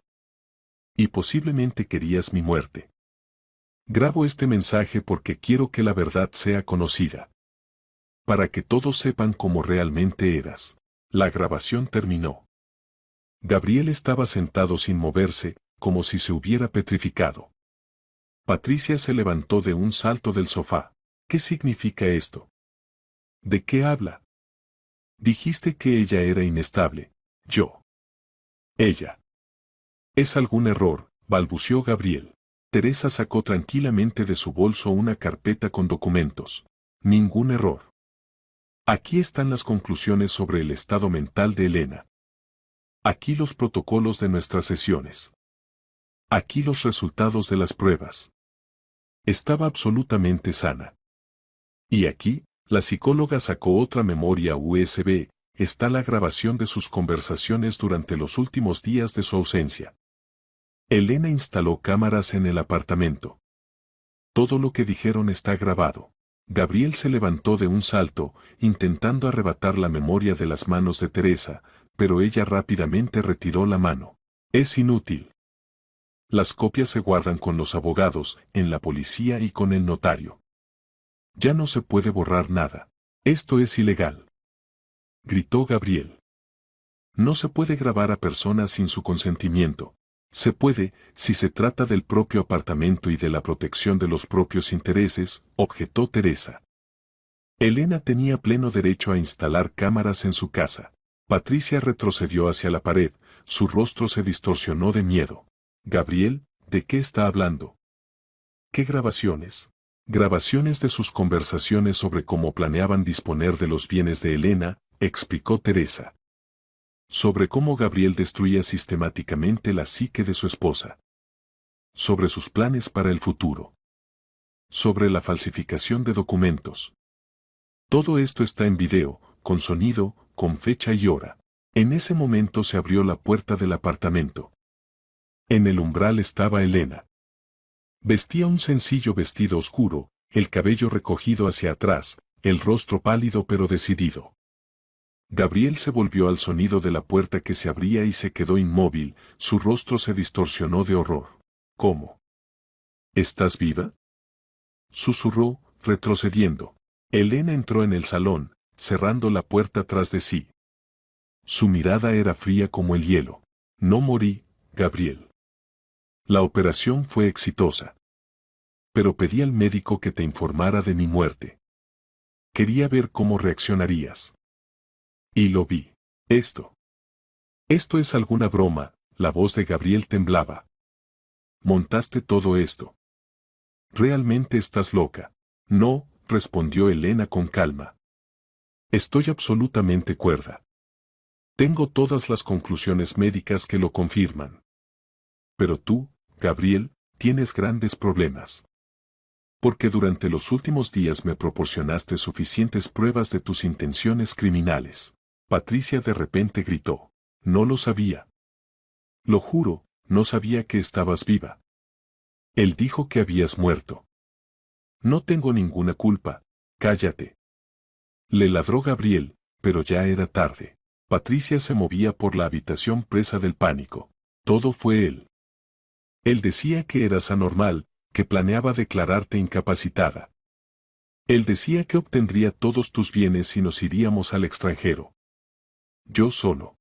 Y posiblemente querías mi muerte. Grabo este mensaje porque quiero que la verdad sea conocida. Para que todos sepan cómo realmente eras. La grabación terminó. Gabriel estaba sentado sin moverse, como si se hubiera petrificado. Patricia se levantó de un salto del sofá. ¿Qué significa esto? ¿De qué habla? Dijiste que ella era inestable. Yo. Ella. Es algún error, balbuceó Gabriel. Teresa sacó tranquilamente de su bolso una carpeta con documentos. Ningún error. Aquí están las conclusiones sobre el estado mental de Elena. Aquí los protocolos de nuestras sesiones. Aquí los resultados de las pruebas. Estaba absolutamente sana. Y aquí, la psicóloga sacó otra memoria USB, está la grabación de sus conversaciones durante los últimos días de su ausencia. Elena instaló cámaras en el apartamento. Todo lo que dijeron está grabado. Gabriel se levantó de un salto, intentando arrebatar la memoria de las manos de Teresa, pero ella rápidamente retiró la mano. Es inútil. Las copias se guardan con los abogados, en la policía y con el notario. Ya no se puede borrar nada. Esto es ilegal. Gritó Gabriel. No se puede grabar a personas sin su consentimiento. Se puede, si se trata del propio apartamento y de la protección de los propios intereses, objetó Teresa. Elena tenía pleno derecho a instalar cámaras en su casa. Patricia retrocedió hacia la pared, su rostro se distorsionó de miedo. Gabriel, ¿de qué está hablando? ¿Qué grabaciones? Grabaciones de sus conversaciones sobre cómo planeaban disponer de los bienes de Elena, explicó Teresa. Sobre cómo Gabriel destruía sistemáticamente la psique de su esposa. Sobre sus planes para el futuro. Sobre la falsificación de documentos. Todo esto está en video, con sonido, con fecha y hora. En ese momento se abrió la puerta del apartamento. En el umbral estaba Elena. Vestía un sencillo vestido oscuro, el cabello recogido hacia atrás, el rostro pálido pero decidido. Gabriel se volvió al sonido de la puerta que se abría y se quedó inmóvil, su rostro se distorsionó de horror. ¿Cómo? ¿Estás viva? Susurró, retrocediendo. Elena entró en el salón, cerrando la puerta tras de sí. Su mirada era fría como el hielo. No morí, Gabriel. La operación fue exitosa. Pero pedí al médico que te informara de mi muerte. Quería ver cómo reaccionarías. Y lo vi. Esto es alguna broma, la voz de Gabriel temblaba. ¿Montaste todo esto? ¿Realmente estás loca? No, respondió Elena con calma. Estoy absolutamente cuerda. Tengo todas las conclusiones médicas que lo confirman. Pero tú, Gabriel, tienes grandes problemas. Porque durante los últimos días me proporcionaste suficientes pruebas de tus intenciones criminales. Patricia de repente gritó. No lo sabía. Lo juro, no sabía que estabas viva. Él dijo que habías muerto. No tengo ninguna culpa, cállate. Le ladró Gabriel, pero ya era tarde. Patricia se movía por la habitación presa del pánico. Todo fue él. Él decía que eras anormal, que planeaba declararte incapacitada. Él decía que obtendría todos tus bienes y nos iríamos al extranjero. Yo solo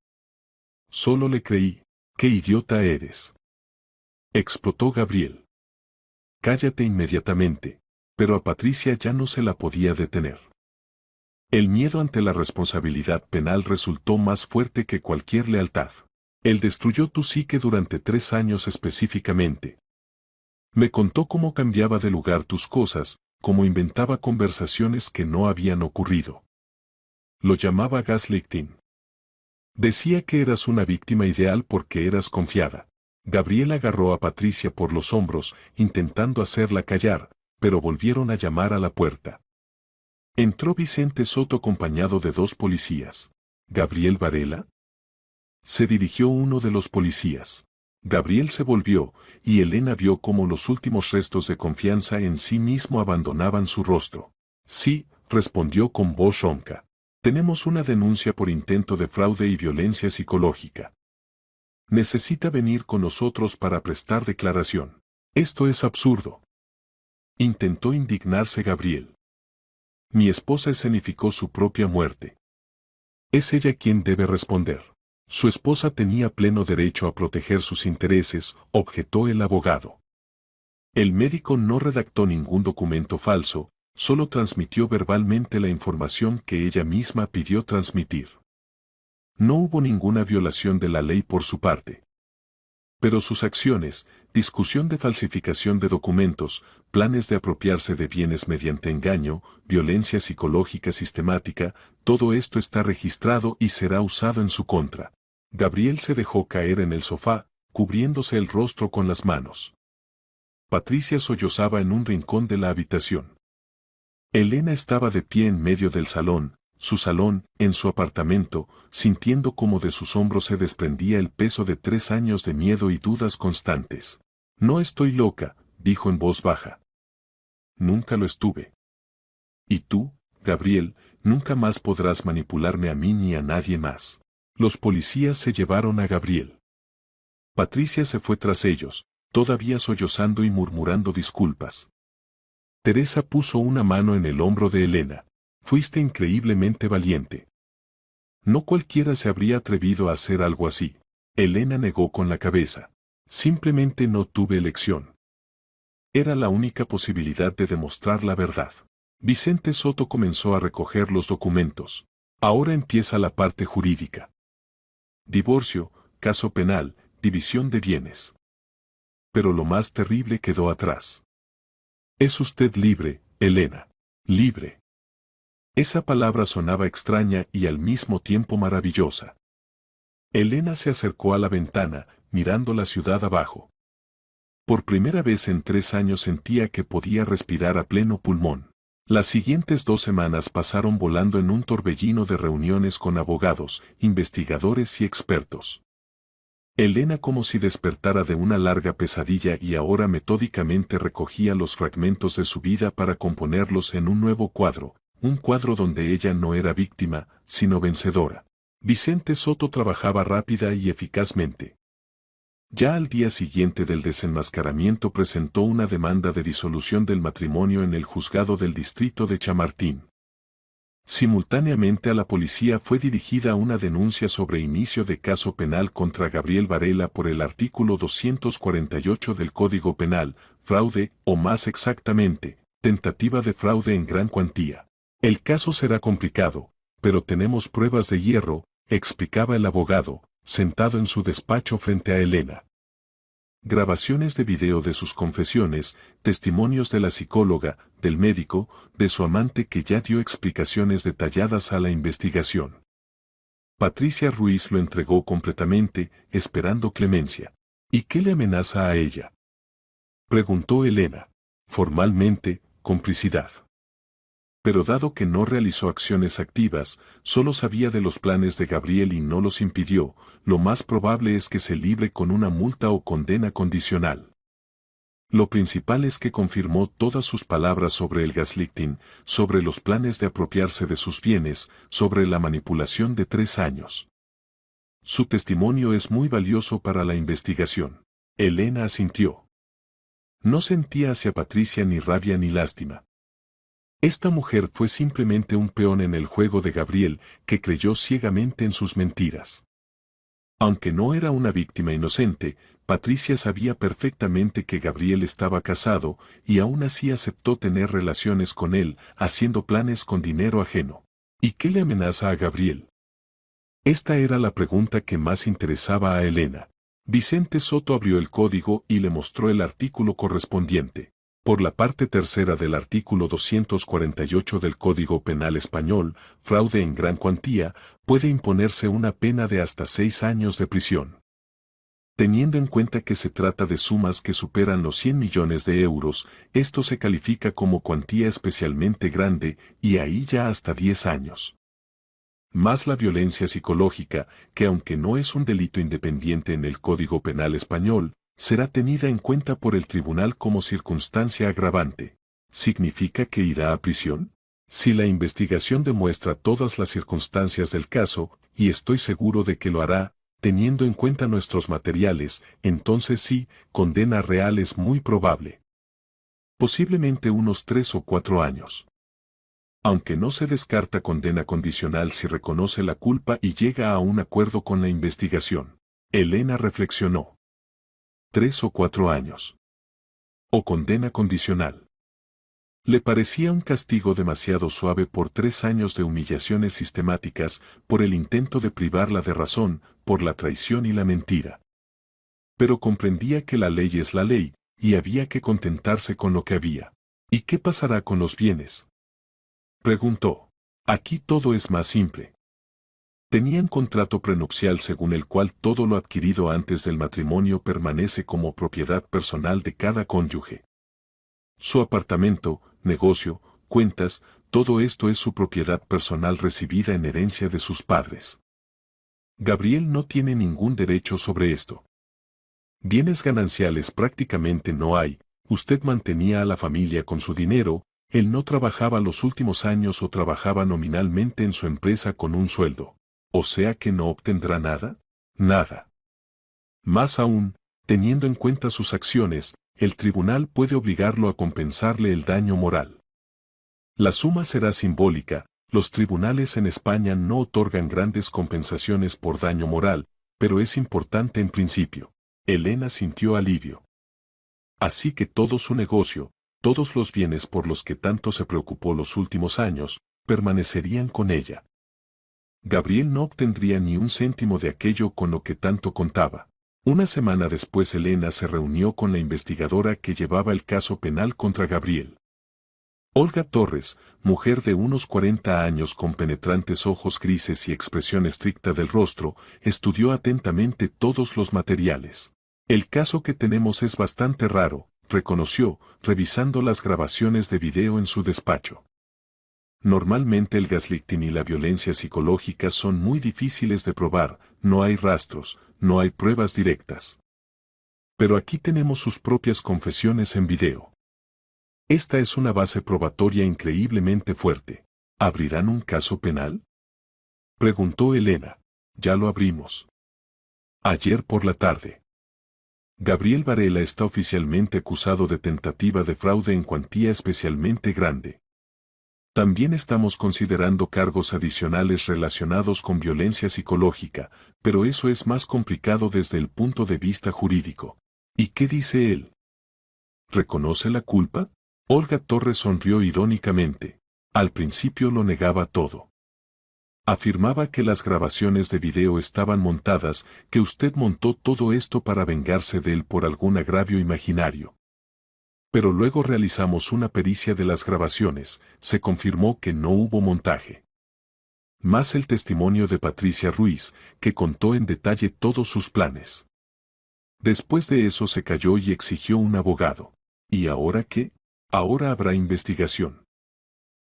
le creí. ¡Qué idiota eres! Explotó Gabriel. Cállate inmediatamente. Pero a Patricia ya no se la podía detener. El miedo ante la responsabilidad penal resultó más fuerte que cualquier lealtad. Él destruyó tu psique durante 3 años específicamente. Me contó cómo cambiaba de lugar tus cosas, cómo inventaba conversaciones que no habían ocurrido. Lo llamaba gaslighting. Decía que eras una víctima ideal porque eras confiada. Gabriel agarró a Patricia por los hombros, intentando hacerla callar, pero volvieron a llamar a la puerta. Entró Vicente Soto acompañado de 2 policías. ¿Gabriel Varela? Se dirigió uno de los policías. Gabriel se volvió, y Elena vio cómo los últimos restos de confianza en sí mismo abandonaban su rostro. Sí, respondió con voz ronca. Tenemos una denuncia por intento de fraude y violencia psicológica. Necesita venir con nosotros para prestar declaración. Esto es absurdo. Intentó indignarse Gabriel. Mi esposa escenificó su propia muerte. Es ella quien debe responder. Su esposa tenía pleno derecho a proteger sus intereses, objetó el abogado. El médico no redactó ningún documento falso, solo transmitió verbalmente la información que ella misma pidió transmitir. No hubo ninguna violación de la ley por su parte. Pero sus acciones, discusión de falsificación de documentos, planes de apropiarse de bienes mediante engaño, violencia psicológica sistemática, todo esto está registrado y será usado en su contra. Gabriel se dejó caer en el sofá, cubriéndose el rostro con las manos. Patricia sollozaba en un rincón de la habitación. Elena estaba de pie en medio del salón, su salón, en su apartamento, sintiendo como de sus hombros se desprendía el peso de 3 años de miedo y dudas constantes. No estoy loca, dijo en voz baja. Nunca lo estuve. Y tú, Gabriel, nunca más podrás manipularme a mí ni a nadie más. Los policías se llevaron a Gabriel. Patricia se fue tras ellos, todavía sollozando y murmurando disculpas. Teresa puso una mano en el hombro de Elena. Fuiste increíblemente valiente. No cualquiera se habría atrevido a hacer algo así. Elena negó con la cabeza. Simplemente no tuve elección. Era la única posibilidad de demostrar la verdad. Vicente Soto comenzó a recoger los documentos. Ahora empieza la parte jurídica. Divorcio, caso penal, división de bienes. Pero lo más terrible quedó atrás. Es usted libre, Elena. Libre. Esa palabra sonaba extraña y al mismo tiempo maravillosa. Elena se acercó a la ventana, mirando la ciudad abajo. Por primera vez en 3 años sentía que podía respirar a pleno pulmón. Las siguientes 2 semanas pasaron volando en un torbellino de reuniones con abogados, investigadores y expertos. Elena como si despertara de una larga pesadilla y ahora metódicamente recogía los fragmentos de su vida para componerlos en un nuevo cuadro. Un cuadro donde ella no era víctima, sino vencedora. Vicente Soto trabajaba rápida y eficazmente. Ya al día siguiente del desenmascaramiento presentó una demanda de disolución del matrimonio en el juzgado del distrito de Chamartín. Simultáneamente a la policía fue dirigida una denuncia sobre inicio de caso penal contra Gabriel Varela por el artículo 248 del Código Penal, fraude, o más exactamente, tentativa de fraude en gran cuantía. El caso será complicado, pero tenemos pruebas de hierro, explicaba el abogado, sentado en su despacho frente a Elena. Grabaciones de video de sus confesiones, testimonios de la psicóloga, del médico, de su amante que ya dio explicaciones detalladas a la investigación. Patricia Ruiz lo entregó completamente, esperando clemencia. ¿Y qué le amenaza a ella?, preguntó Elena. Formalmente, complicidad. Pero dado que no realizó acciones activas, solo sabía de los planes de Gabriel y no los impidió, lo más probable es que se libre con una multa o condena condicional. Lo principal es que confirmó todas sus palabras sobre el gaslighting, sobre los planes de apropiarse de sus bienes, sobre la manipulación de 3 años. Su testimonio es muy valioso para la investigación. Elena asintió. No sentía hacia Patricia ni rabia ni lástima. Esta mujer fue simplemente un peón en el juego de Gabriel, que creyó ciegamente en sus mentiras. Aunque no era una víctima inocente, Patricia sabía perfectamente que Gabriel estaba casado, y aún así aceptó tener relaciones con él, haciendo planes con dinero ajeno. ¿Y qué le amenaza a Gabriel? Esta era la pregunta que más interesaba a Elena. Vicente Soto abrió el código y le mostró el artículo correspondiente. Por la parte tercera del artículo 248 del Código Penal Español, fraude en gran cuantía, puede imponerse una pena de hasta 6 años de prisión. Teniendo en cuenta que se trata de sumas que superan los 100 millones de euros, esto se califica como cuantía especialmente grande, y ahí ya hasta 10 años. Más la violencia psicológica, que aunque no es un delito independiente en el Código Penal Español, será tenida en cuenta por el tribunal como circunstancia agravante. ¿Significa que irá a prisión? Si la investigación demuestra todas las circunstancias del caso, y estoy seguro de que lo hará, teniendo en cuenta nuestros materiales, entonces sí, condena real es muy probable. Posiblemente unos 3 o 4 años. Aunque no se descarta condena condicional si reconoce la culpa y llega a un acuerdo con la investigación. Elena reflexionó. 3 o 4 años. O condena condicional. Le parecía un castigo demasiado suave por 3 años de humillaciones sistemáticas, por el intento de privarla de razón, por la traición y la mentira. Pero comprendía que la ley es la ley, y había que contentarse con lo que había. ¿Y qué pasará con los bienes?, preguntó. Aquí todo es más simple. Tenían contrato prenupcial según el cual todo lo adquirido antes del matrimonio permanece como propiedad personal de cada cónyuge. Su apartamento, negocio, cuentas, todo esto es su propiedad personal recibida en herencia de sus padres. Gabriel no tiene ningún derecho sobre esto. Bienes gananciales prácticamente no hay, usted mantenía a la familia con su dinero, él no trabajaba los últimos años o trabajaba nominalmente en su empresa con un sueldo. O sea que no obtendrá nada, nada. Más aún, teniendo en cuenta sus acciones, el tribunal puede obligarlo a compensarle el daño moral. La suma será simbólica, los tribunales en España no otorgan grandes compensaciones por daño moral, pero es importante en principio. Elena sintió alivio. Así que todo su negocio, todos los bienes por los que tanto se preocupó los últimos años, permanecerían con ella. Gabriel no obtendría ni un céntimo de aquello con lo que tanto contaba. Una semana después Elena se reunió con la investigadora que llevaba el caso penal contra Gabriel. Olga Torres, mujer de unos 40 años con penetrantes ojos grises y expresión estricta del rostro, estudió atentamente todos los materiales. El caso que tenemos es bastante raro, reconoció, revisando las grabaciones de video en su despacho. Normalmente el gaslighting y la violencia psicológica son muy difíciles de probar, no hay rastros, no hay pruebas directas. Pero aquí tenemos sus propias confesiones en video. Esta es una base probatoria increíblemente fuerte. ¿Abrirán un caso penal?, preguntó Elena. Ya lo abrimos. Ayer por la tarde. Gabriel Varela está oficialmente acusado de tentativa de fraude en cuantía especialmente grande. También estamos considerando cargos adicionales relacionados con violencia psicológica, pero eso es más complicado desde el punto de vista jurídico. ¿Y qué dice él? ¿Reconoce la culpa? Olga Torres sonrió irónicamente. Al principio lo negaba todo. Afirmaba que las grabaciones de video estaban montadas, que usted montó todo esto para vengarse de él por algún agravio imaginario. Pero luego realizamos una pericia de las grabaciones, se confirmó que no hubo montaje. Más el testimonio de Patricia Ruiz, que contó en detalle todos sus planes. Después de eso se calló y exigió un abogado. ¿Y ahora qué? Ahora habrá investigación.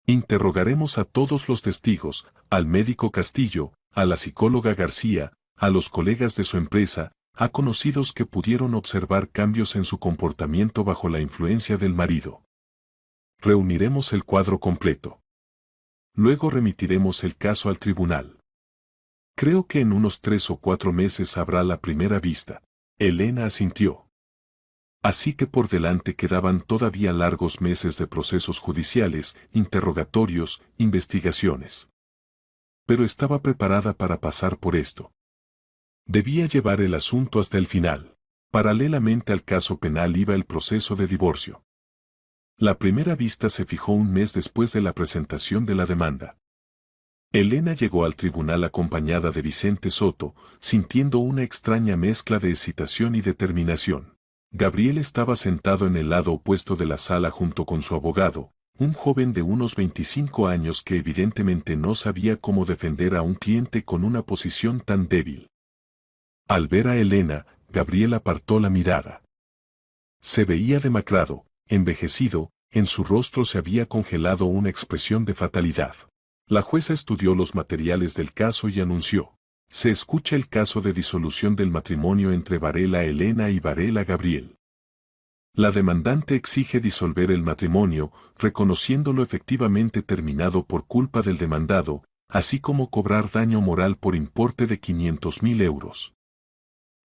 Interrogaremos a todos los testigos, al médico Castillo, a la psicóloga García, a los colegas de su empresa, a conocidos que pudieron observar cambios en su comportamiento bajo la influencia del marido. Reuniremos el cuadro completo. Luego remitiremos el caso al tribunal. Creo que en unos 3 o 4 meses habrá la primera vista. Elena asintió. Así que por delante quedaban todavía largos meses de procesos judiciales, interrogatorios, investigaciones. Pero estaba preparada para pasar por esto. Debía llevar el asunto hasta el final. Paralelamente al caso penal iba el proceso de divorcio. La primera vista se fijó un mes después de la presentación de la demanda. Elena llegó al tribunal acompañada de Vicente Soto, sintiendo una extraña mezcla de excitación y determinación. Gabriel estaba sentado en el lado opuesto de la sala junto con su abogado, un joven de unos 25 años que evidentemente no sabía cómo defender a un cliente con una posición tan débil. Al ver a Elena, Gabriel apartó la mirada. Se veía demacrado, envejecido, en su rostro se había congelado una expresión de fatalidad. La jueza estudió los materiales del caso y anunció: se escucha el caso de disolución del matrimonio entre Varela Elena y Varela Gabriel. La demandante exige disolver el matrimonio, reconociéndolo efectivamente terminado por culpa del demandado, así como cobrar daño moral por importe de 500.000 euros.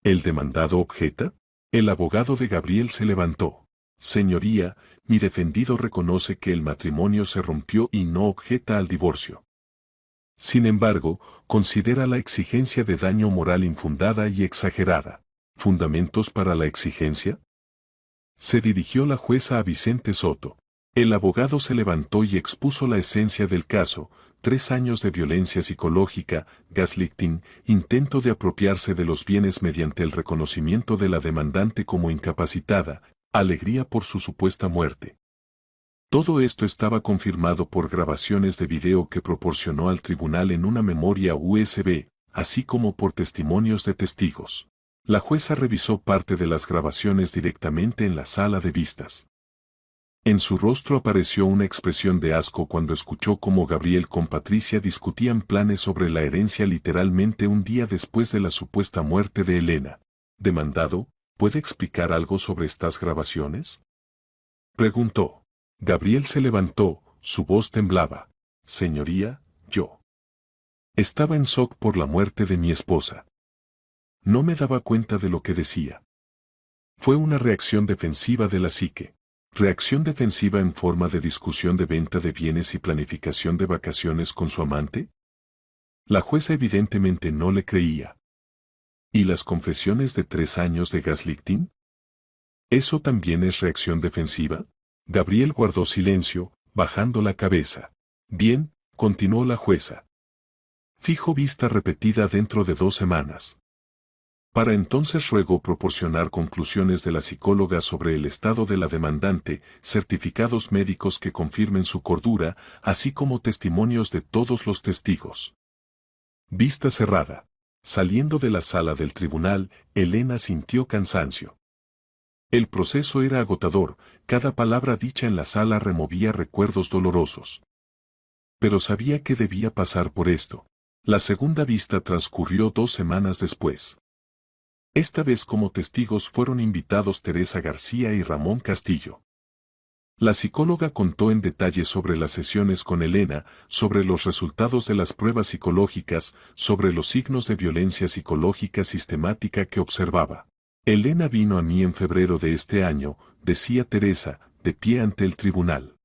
¿El demandado objeta? El abogado de Gabriel se levantó. Señoría, mi defendido reconoce que el matrimonio se rompió y no objeta al divorcio. Sin embargo, considera la exigencia de daño moral infundada y exagerada. ¿Fundamentos para la exigencia? Se dirigió la jueza a Vicente Soto. El abogado se levantó y expuso la esencia del caso: 3 años de violencia psicológica, gaslighting, intento de apropiarse de los bienes mediante el reconocimiento de la demandante como incapacitada, alegría por su supuesta muerte. Todo esto estaba confirmado por grabaciones de video que proporcionó al tribunal en una memoria USB, así como por testimonios de testigos. La jueza revisó parte de las grabaciones directamente en la sala de vistas. En su rostro apareció una expresión de asco cuando escuchó cómo Gabriel con Patricia discutían planes sobre la herencia literalmente un día después de la supuesta muerte de Elena. Demandado, ¿puede explicar algo sobre estas grabaciones?, preguntó. Gabriel se levantó, su voz temblaba. Señoría, yo estaba en shock por la muerte de mi esposa. No me daba cuenta de lo que decía. Fue una reacción defensiva de la psique. ¿Reacción defensiva en forma de discusión de venta de bienes y planificación de vacaciones con su amante? La jueza evidentemente no le creía. ¿Y las confesiones de 3 años de gaslighting? ¿Eso también es reacción defensiva? Gabriel guardó silencio, bajando la cabeza. Bien, continuó la jueza. Fijo vista repetida dentro de 2 semanas. Para entonces ruego proporcionar conclusiones de la psicóloga sobre el estado de la demandante, certificados médicos que confirmen su cordura, así como testimonios de todos los testigos. Vista cerrada. Saliendo de la sala del tribunal, Elena sintió cansancio. El proceso era agotador, cada palabra dicha en la sala removía recuerdos dolorosos. Pero sabía que debía pasar por esto. La segunda vista transcurrió 2 semanas después. Esta vez como testigos fueron invitados Teresa García y Ramón Castillo. La psicóloga contó en detalle sobre las sesiones con Elena, sobre los resultados de las pruebas psicológicas, sobre los signos de violencia psicológica sistemática que observaba. Elena vino a mí en febrero de este año, decía Teresa, de pie ante el tribunal.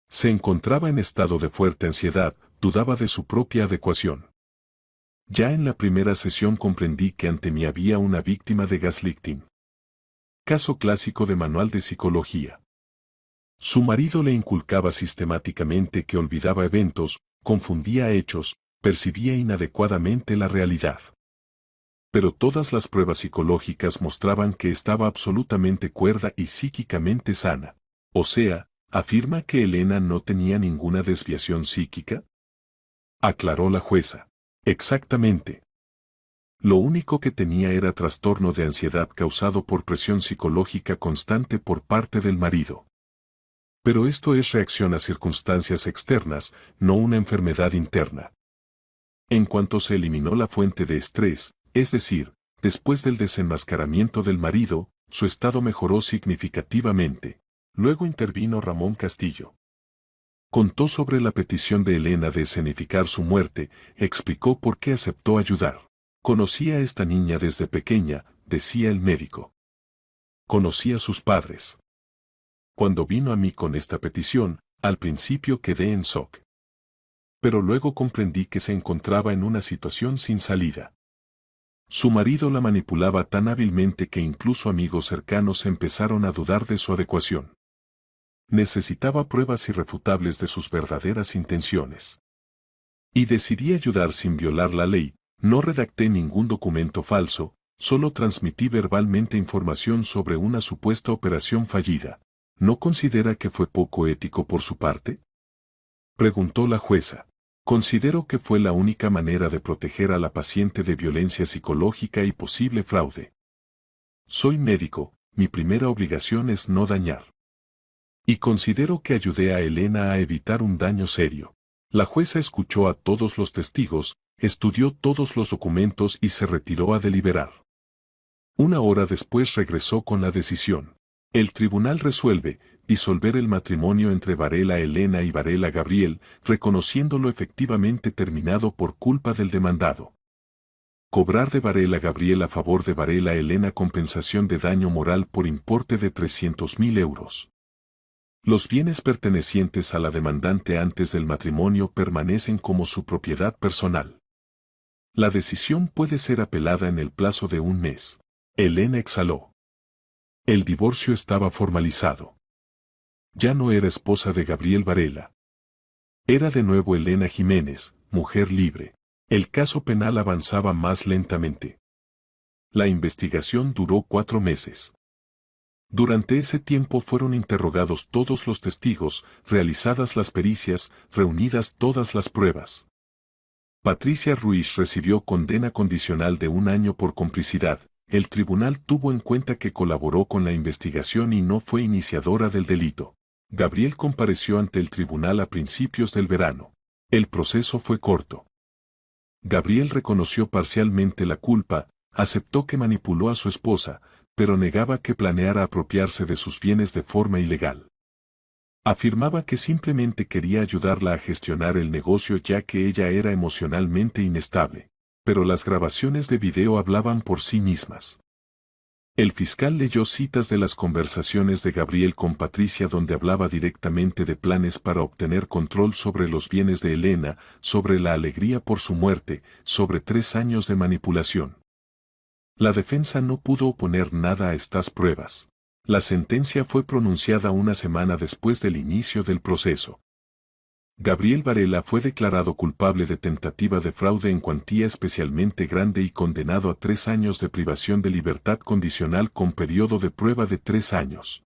Se encontraba en estado de fuerte ansiedad, dudaba de su propia adecuación. Ya en la primera sesión comprendí que ante mí había una víctima de gaslighting. Caso clásico de manual de psicología. Su marido le inculcaba sistemáticamente que olvidaba eventos, confundía hechos, percibía inadecuadamente la realidad. Pero todas las pruebas psicológicas mostraban que estaba absolutamente cuerda y psíquicamente sana. O sea, ¿afirma que Elena no tenía ninguna desviación psíquica?, aclaró la jueza. Exactamente. Lo único que tenía era trastorno de ansiedad causado por presión psicológica constante por parte del marido. Pero esto es reacción a circunstancias externas, no una enfermedad interna. En cuanto se eliminó la fuente de estrés, es decir, después del desenmascaramiento del marido, su estado mejoró significativamente. Luego intervino Ramón Castillo. Contó sobre la petición de Elena de escenificar su muerte, explicó por qué aceptó ayudar. Conocí a esta niña desde pequeña, decía el médico. Conocí a sus padres. Cuando vino a mí con esta petición, al principio quedé en shock. Pero luego comprendí que se encontraba en una situación sin salida. Su marido la manipulaba tan hábilmente que incluso amigos cercanos empezaron a dudar de su adecuación. Necesitaba pruebas irrefutables de sus verdaderas intenciones. Y decidí ayudar sin violar la ley, no redacté ningún documento falso, solo transmití verbalmente información sobre una supuesta operación fallida. ¿No considera que fue poco ético por su parte?, preguntó la jueza. Considero que fue la única manera de proteger a la paciente de violencia psicológica y posible fraude. Soy médico, mi primera obligación es no dañar. Y considero que ayudé a Elena a evitar un daño serio. La jueza escuchó a todos los testigos, estudió todos los documentos y se retiró a deliberar. 1 hora después regresó con la decisión. El tribunal resuelve disolver el matrimonio entre Varela Elena y Varela Gabriel, reconociéndolo efectivamente terminado por culpa del demandado. Cobrar de Varela Gabriel a favor de Varela Elena compensación de daño moral por importe de 300.000 euros. Los bienes pertenecientes a la demandante antes del matrimonio permanecen como su propiedad personal. La decisión puede ser apelada en el plazo de un mes. Elena exhaló. El divorcio estaba formalizado. Ya no era esposa de Gabriel Varela. Era de nuevo Elena Jiménez, mujer libre. El caso penal avanzaba más lentamente. La investigación duró 4 meses. Durante ese tiempo fueron interrogados todos los testigos, realizadas las pericias, reunidas todas las pruebas. Patricia Ruiz recibió condena condicional de 1 año por complicidad. El tribunal tuvo en cuenta que colaboró con la investigación y no fue iniciadora del delito. Gabriel compareció ante el tribunal a principios del verano. El proceso fue corto. Gabriel reconoció parcialmente la culpa, aceptó que manipuló a su esposa, pero negaba que planeara apropiarse de sus bienes de forma ilegal. Afirmaba que simplemente quería ayudarla a gestionar el negocio ya que ella era emocionalmente inestable, pero las grabaciones de video hablaban por sí mismas. El fiscal leyó citas de las conversaciones de Gabriel con Patricia donde hablaba directamente de planes para obtener control sobre los bienes de Elena, sobre la alegría por su muerte, sobre 3 años de manipulación. La defensa no pudo oponer nada a estas pruebas. La sentencia fue pronunciada 1 semana después del inicio del proceso. Gabriel Varela fue declarado culpable de tentativa de fraude en cuantía especialmente grande y condenado a 3 años de privación de libertad condicional con periodo de prueba de 3 años.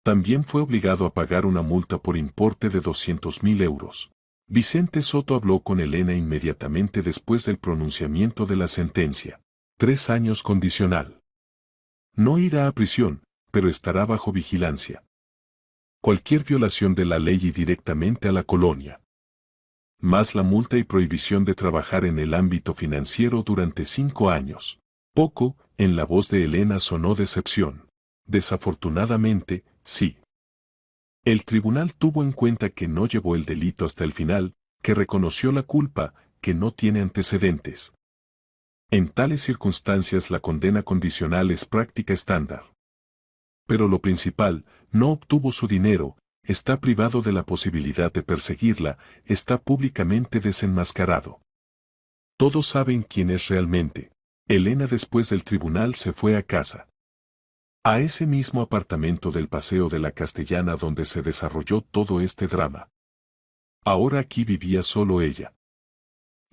También fue obligado a pagar una multa por importe de 200.000 euros. Vicente Soto habló con Elena inmediatamente después del pronunciamiento de la sentencia. 3 años condicional. No irá a prisión, pero estará bajo vigilancia. Cualquier violación de la ley y directamente a la colonia. Más la multa y prohibición de trabajar en el ámbito financiero durante 5 años. Poco, en la voz de Elena sonó decepción. Desafortunadamente, sí. El tribunal tuvo en cuenta que no llevó el delito hasta el final, que reconoció la culpa, que no tiene antecedentes. En tales circunstancias la condena condicional es práctica estándar. Pero lo principal, no obtuvo su dinero, está privado de la posibilidad de perseguirla, está públicamente desenmascarado. Todos saben quién es realmente. Elena después del tribunal se fue a casa. A ese mismo apartamento del Paseo de la Castellana donde se desarrolló todo este drama. Ahora aquí vivía solo ella.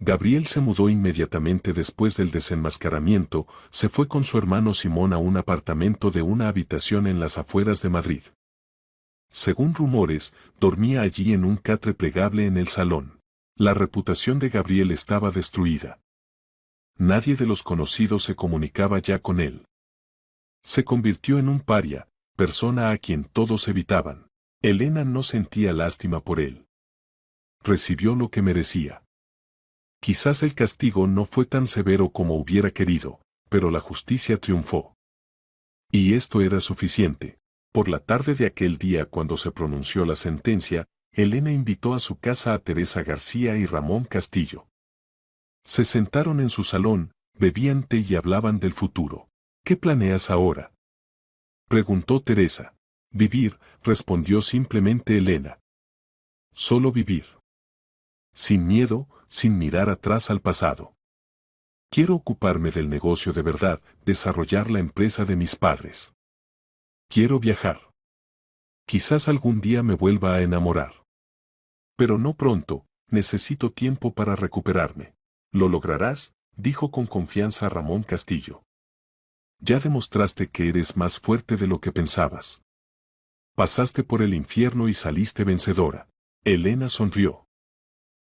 Gabriel se mudó inmediatamente después del desenmascaramiento, se fue con su hermano Simón a un apartamento de 1 habitación en las afueras de Madrid. Según rumores, dormía allí en un catre plegable en el salón. La reputación de Gabriel estaba destruida. Nadie de los conocidos se comunicaba ya con él. Se convirtió en un paria, persona a quien todos evitaban. Elena no sentía lástima por él. Recibió lo que merecía. Quizás el castigo no fue tan severo como hubiera querido, pero la justicia triunfó. Y esto era suficiente. Por la tarde de aquel día cuando se pronunció la sentencia, Elena invitó a su casa a Teresa García y Ramón Castillo. Se sentaron en su salón, bebían té y hablaban del futuro. ¿Qué planeas ahora?, preguntó Teresa. Vivir, respondió simplemente Elena. Solo vivir. Sin miedo, sin mirar atrás al pasado. Quiero ocuparme del negocio de verdad, desarrollar la empresa de mis padres. Quiero viajar. Quizás algún día me vuelva a enamorar. Pero no pronto, necesito tiempo para recuperarme. ¿Lo lograrás?, dijo con confianza Ramón Castillo. Ya demostraste que eres más fuerte de lo que pensabas. Pasaste por el infierno y saliste vencedora. Elena sonrió.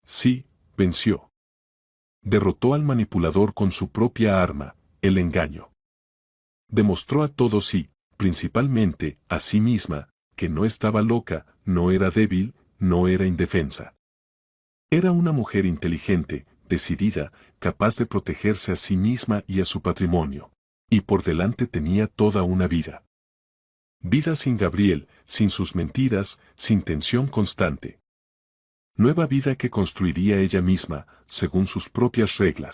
Sí, venció. Derrotó al manipulador con su propia arma, el engaño. Demostró a todos y, principalmente, a sí misma, que no estaba loca, no era débil, no era indefensa. Era una mujer inteligente, decidida, capaz de protegerse a sí misma y a su patrimonio. Y por delante tenía toda una vida. Vida sin Gabriel, sin sus mentiras, sin tensión constante. Nueva vida que construiría ella misma, según sus propias reglas.